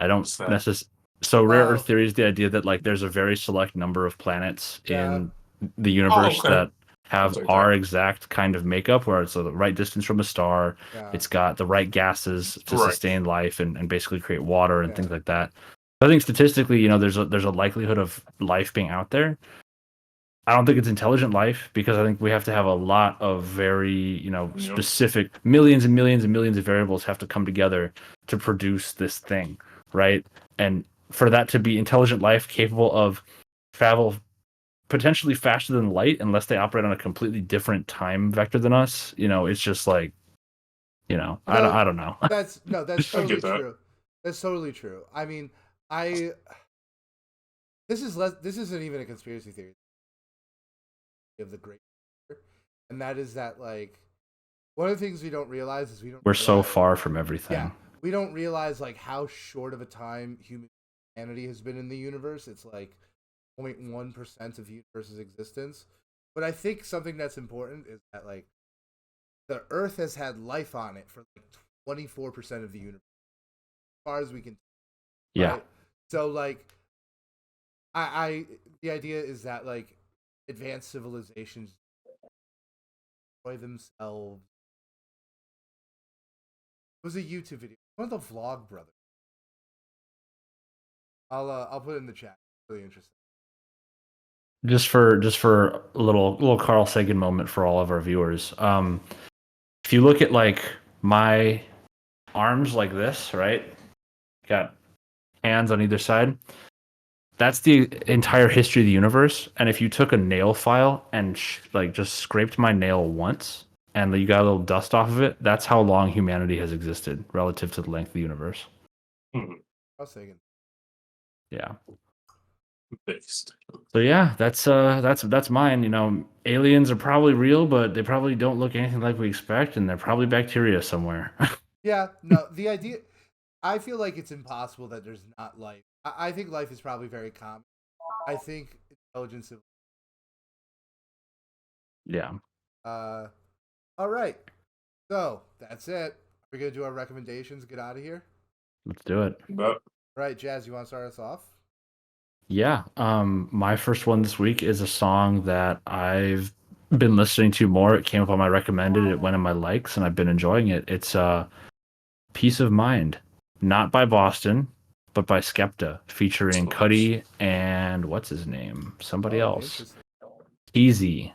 [SPEAKER 4] I don't necessarily. So rare earth theory is the idea that like there's a very select number of planets in the universe that have our exact kind of makeup, where it's the right distance from a star. It's got the right gases to sustain life and basically create water and things like that. I think statistically, you know, there's a likelihood of life being out there. I don't think it's intelligent life because I think we have to have a lot of very, specific millions and millions and millions of variables have to come together to produce this thing, right? And for that to be intelligent life capable of travel potentially faster than light, unless they operate on a completely different time vector than us, it's just like, I don't know.
[SPEAKER 1] That's totally true. That's totally true. I mean, this isn't even a conspiracy theory of the great, and that is that like one of the things we don't realize is
[SPEAKER 4] we're so far from everything.
[SPEAKER 1] Yeah, we don't realize like how short of a time humanity has been in the universe. It's like 0.1% of the universe's existence. But I think something that's important is that like the Earth has had life on it for like 24% of the universe, as far as we can.
[SPEAKER 4] Yeah.
[SPEAKER 1] Right? So like, the idea is that like advanced civilizations destroy themselves. It was a YouTube video. One of the Vlog Brothers. I'll put it in the chat. Really interesting.
[SPEAKER 4] Just for a little Carl Sagan moment for all of our viewers. If you look at like my arms like this, right? Got hands on either side. That's the entire history of the universe. And if you took a nail file and like just scraped my nail once, and you got a little dust off of it, that's how long humanity has existed relative to the length of the universe.
[SPEAKER 1] Carl Sagan.
[SPEAKER 4] Yeah.
[SPEAKER 2] Based.
[SPEAKER 4] So yeah, that's mine. You know, aliens are probably real, but they probably don't look anything like we expect, and they're probably bacteria somewhere.
[SPEAKER 1] Yeah, no, the idea. I feel like it's impossible that there's not life. I think life is probably very common. I think intelligence.
[SPEAKER 4] Yeah.
[SPEAKER 1] All right. So that's it. We're gonna do our recommendations. Get out of here.
[SPEAKER 4] Let's do it.
[SPEAKER 2] But,
[SPEAKER 1] Right, Jazz. You want to start us off?
[SPEAKER 4] Yeah. My first one this week is a song that I've been listening to more. It came up on my recommended. It went in my likes, and I've been enjoying it. It's Peace of Mind, not by Boston, but by Skepta, featuring Cuddy and what's his name? Somebody else. Easy.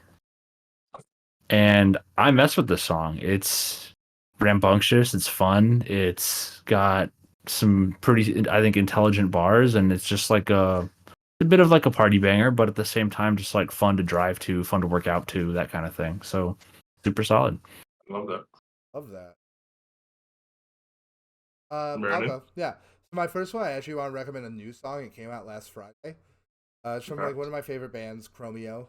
[SPEAKER 4] And I mess with this song. It's rambunctious. It's fun. It's got some pretty, I think, intelligent bars, and it's just like a bit of like a party banger, but at the same time, just like fun to drive to, fun to work out to, that kind of thing. So super solid.
[SPEAKER 2] Love that.
[SPEAKER 1] Love that. I'll go. Yeah. So my first one, I actually want to recommend a new song. It came out last Friday. It's from like one of my favorite bands, Chromeo.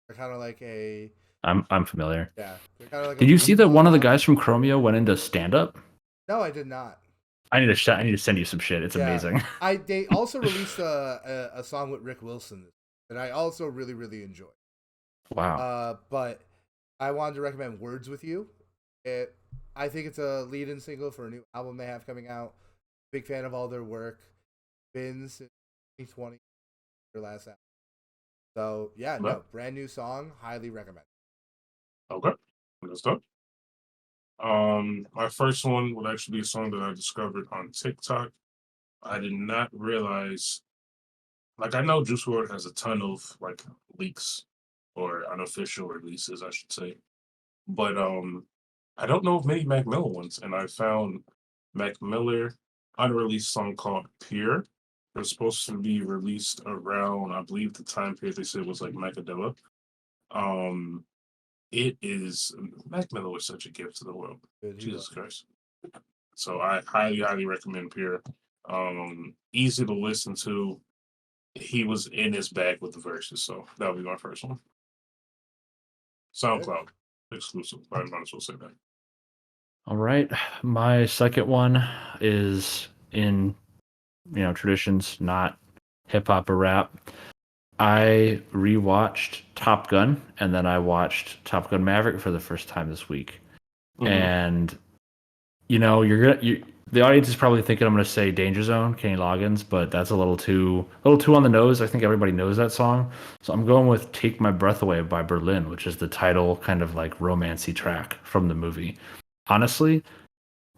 [SPEAKER 1] They're kind of like a.
[SPEAKER 4] I'm familiar.
[SPEAKER 1] Yeah. Like
[SPEAKER 4] did you see that one of the guys from Chromeo went into stand up?
[SPEAKER 1] No, I did not.
[SPEAKER 4] I need to send you some shit. It's amazing.
[SPEAKER 1] They also released a song with Rick Wilson that I also really, really enjoy.
[SPEAKER 4] Wow.
[SPEAKER 1] But I wanted to recommend Words With You. I think it's a lead-in single for a new album they have coming out. Big fan of all their work. Been since 2020, their last album. So yeah, no, brand new song. Highly recommend.
[SPEAKER 2] Okay, good stuff. My first one would actually be a song that I discovered on TikTok. I did not realize, like, I know Juice WRLD has a ton of like leaks or unofficial releases, I should say, but I don't know of many Mac Miller ones, and I found Mac Miller unreleased song called Pure. It was supposed to be released around, I believe the time period they said was like Macadilla. It is, Mac Miller was such a gift to the world. Jesus Christ. So I highly, highly recommend Pure. Easy to listen to. He was in his bag with the verses, so that would be my first one. SoundCloud exclusive. I might as well say that.
[SPEAKER 4] All right. My second one is in, traditions, not hip hop or rap. I rewatched Top Gun, and then I watched Top Gun Maverick for the first time this week. Mm-hmm. And the audience is probably thinking I'm gonna say Danger Zone, Kenny Loggins, but that's a little too on the nose. I think everybody knows that song. So I'm going with Take My Breath Away by Berlin, which is the title kind of like romancy track from the movie. Honestly,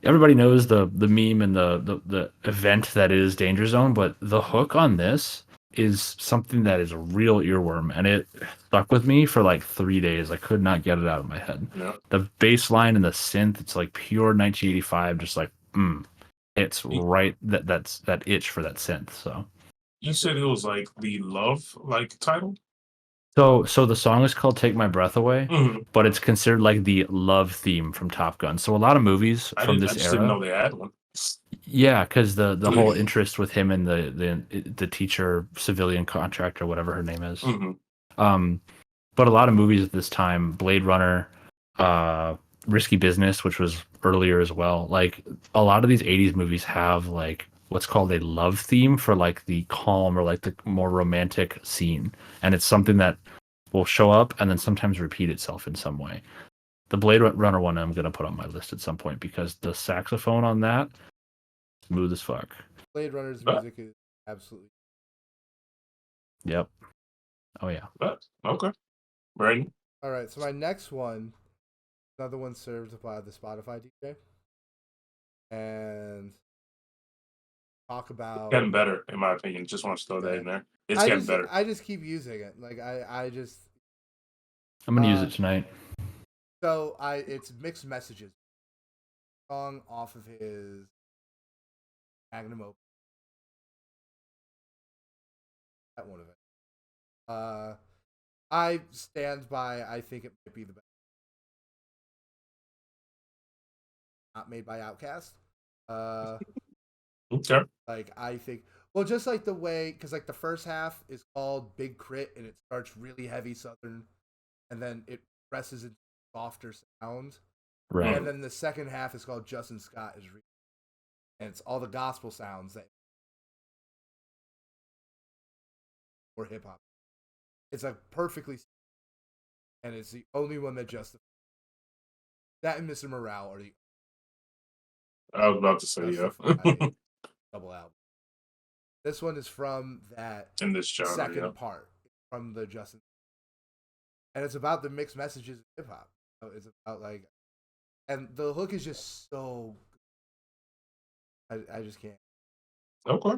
[SPEAKER 4] everybody knows the meme and the event that is Danger Zone, but the hook on this is something that is a real earworm, and it stuck with me for like 3 days. I could not get it out of my head. Yeah. The bass line and the synth, it's like pure 1985, just like it's right that itch for that synth. So
[SPEAKER 2] you said it was like the love like title?
[SPEAKER 4] So the song is called Take My Breath Away, but it's considered like the love theme from Top Gun. So a lot of movies from this era. I just didn't
[SPEAKER 2] know they had one.
[SPEAKER 4] Yeah, because the whole interest with him and the teacher, civilian contractor, whatever her name is. But a lot of movies at this time, Blade Runner, Risky Business, which was earlier as well. Like a lot of these 80s movies have like what's called a love theme for like the calm or like the more romantic scene. And it's something that will show up and then sometimes repeat itself in some way. The Blade Runner one I'm going to put on my list at some point because the saxophone on that, smooth as fuck.
[SPEAKER 1] Blade Runner's music is absolutely.
[SPEAKER 4] Yep. Oh, yeah.
[SPEAKER 2] Okay. Right.
[SPEAKER 1] All right. So my next one, another one served by the Spotify DJ. And talk about.
[SPEAKER 2] Getting better, in my opinion. Just want to throw that in there. It's getting better.
[SPEAKER 1] I just keep using it. Like, I'm
[SPEAKER 4] going to use it tonight.
[SPEAKER 1] So it's Mixed Messages. Song off of his Magnum Opus. That one of it. I stand by. I think it might be the best. Not made by Outkast.
[SPEAKER 2] Okay.
[SPEAKER 1] Like I think, well, just like the way, because like the first half is called Big Crit, and it starts really heavy Southern, and then it progresses into softer sound.
[SPEAKER 4] Right.
[SPEAKER 1] And then the second half is called Justin Scott is, and it's all the gospel sounds that or hip hop. It's like perfectly, and it's the only one that justifies that. And Mr. Morale are the.
[SPEAKER 2] I was about to say
[SPEAKER 1] double album. This one is from that
[SPEAKER 2] in this genre,
[SPEAKER 1] second part from the Justin, and it's about the mixed messages of hip hop. So it's about like, and the hook is just so. I just can't.
[SPEAKER 2] Okay.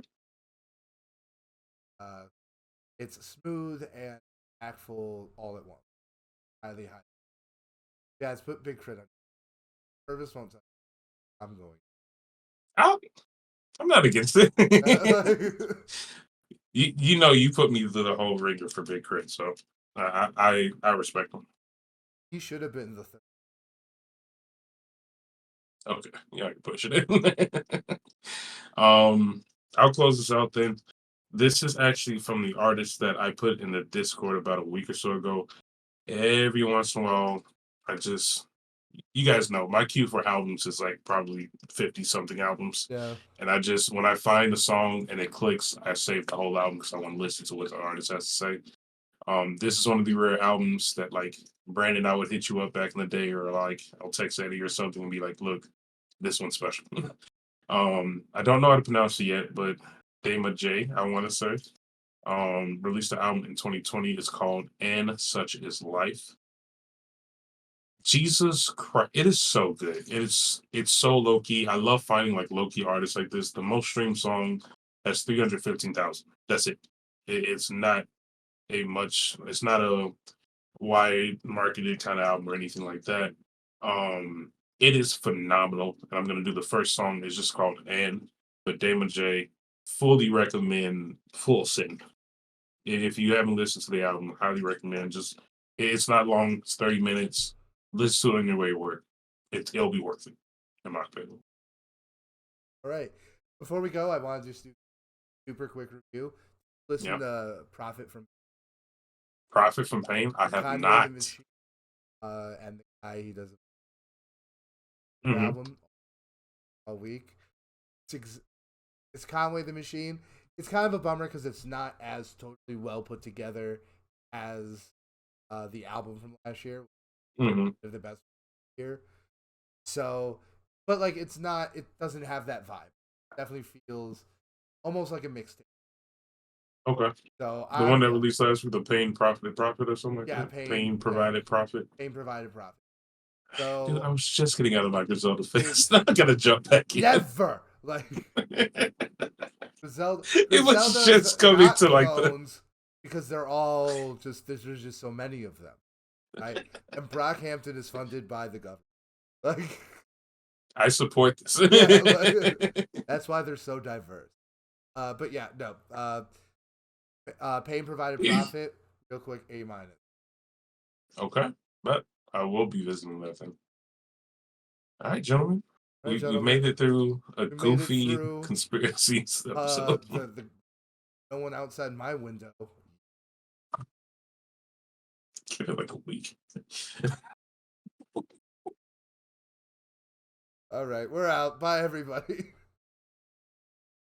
[SPEAKER 1] It's smooth and impactful all at once. Highly high. Guys, put Big Crit on. Purvis won't tell. I'm going.
[SPEAKER 2] I'm not against it. you know, you put me through the whole ringer for Big Crit, so I respect him.
[SPEAKER 1] He should have been the third.
[SPEAKER 2] Okay, yeah, I can push it in. I'll close this out then. This is actually from the artist that I put in the Discord about a week or so ago. Every once in a while, you guys know my queue for albums is like probably 50 something albums.
[SPEAKER 1] Yeah.
[SPEAKER 2] And when I find a song and it clicks, I save the whole album because I want to listen to what the artist has to say. This is one of the rare albums that like Brandon, I would hit you up back in the day, or like I'll text Eddie or something and be like, look, this one's special. I don't know how to pronounce it yet, but Dama J, I want to say, released the album in 2020. It's called And Such Is Life. Jesus Christ, it is so good. It's so low key. I love finding like low key artists like this. The most streamed song has 315,000. That's it. It's not it's not a wide marketed kind of album or anything like that. It is phenomenal. And I'm gonna do the first song. It's just called And, but Damon J, fully recommend full send. If you haven't listened to the album, highly recommend. It's not long, it's 30 minutes. Listen to it on your way to work. It'll be worth it, in my opinion.
[SPEAKER 1] All right. Before we go, I want to just do a super quick review. Listen to Profit from
[SPEAKER 2] Pain. I have
[SPEAKER 1] Kanye
[SPEAKER 2] not.
[SPEAKER 1] And the guy he does an album a week. It's Conway the Machine. It's kind of a bummer because it's not as totally well put together as the album from last year. They're the best here. So, but like it doesn't have that vibe. It definitely feels almost like a mixtape.
[SPEAKER 2] Okay.
[SPEAKER 1] So
[SPEAKER 2] the one that released last week, the Pain Profit or something like that. Pain Provided Profit.
[SPEAKER 1] Pain Provided Profit. So
[SPEAKER 2] dude, I was just getting out of my Griselda phase. Now I gotta jump back in.
[SPEAKER 1] Never like Griselda.
[SPEAKER 2] It was just coming to like
[SPEAKER 1] because they're all just there's just so many of them. Right? And Brockhampton is funded by the government. Like,
[SPEAKER 2] I support this.
[SPEAKER 1] That's why they're so diverse. But yeah, no. Pain Provided Profit, real quick, A-.
[SPEAKER 2] Okay, but I will be visiting that thing. All right, gentlemen. We made it through a goofy conspiracies episode.
[SPEAKER 1] No one outside my window.
[SPEAKER 2] Give it like a week.
[SPEAKER 1] All right, we're out. Bye, everybody.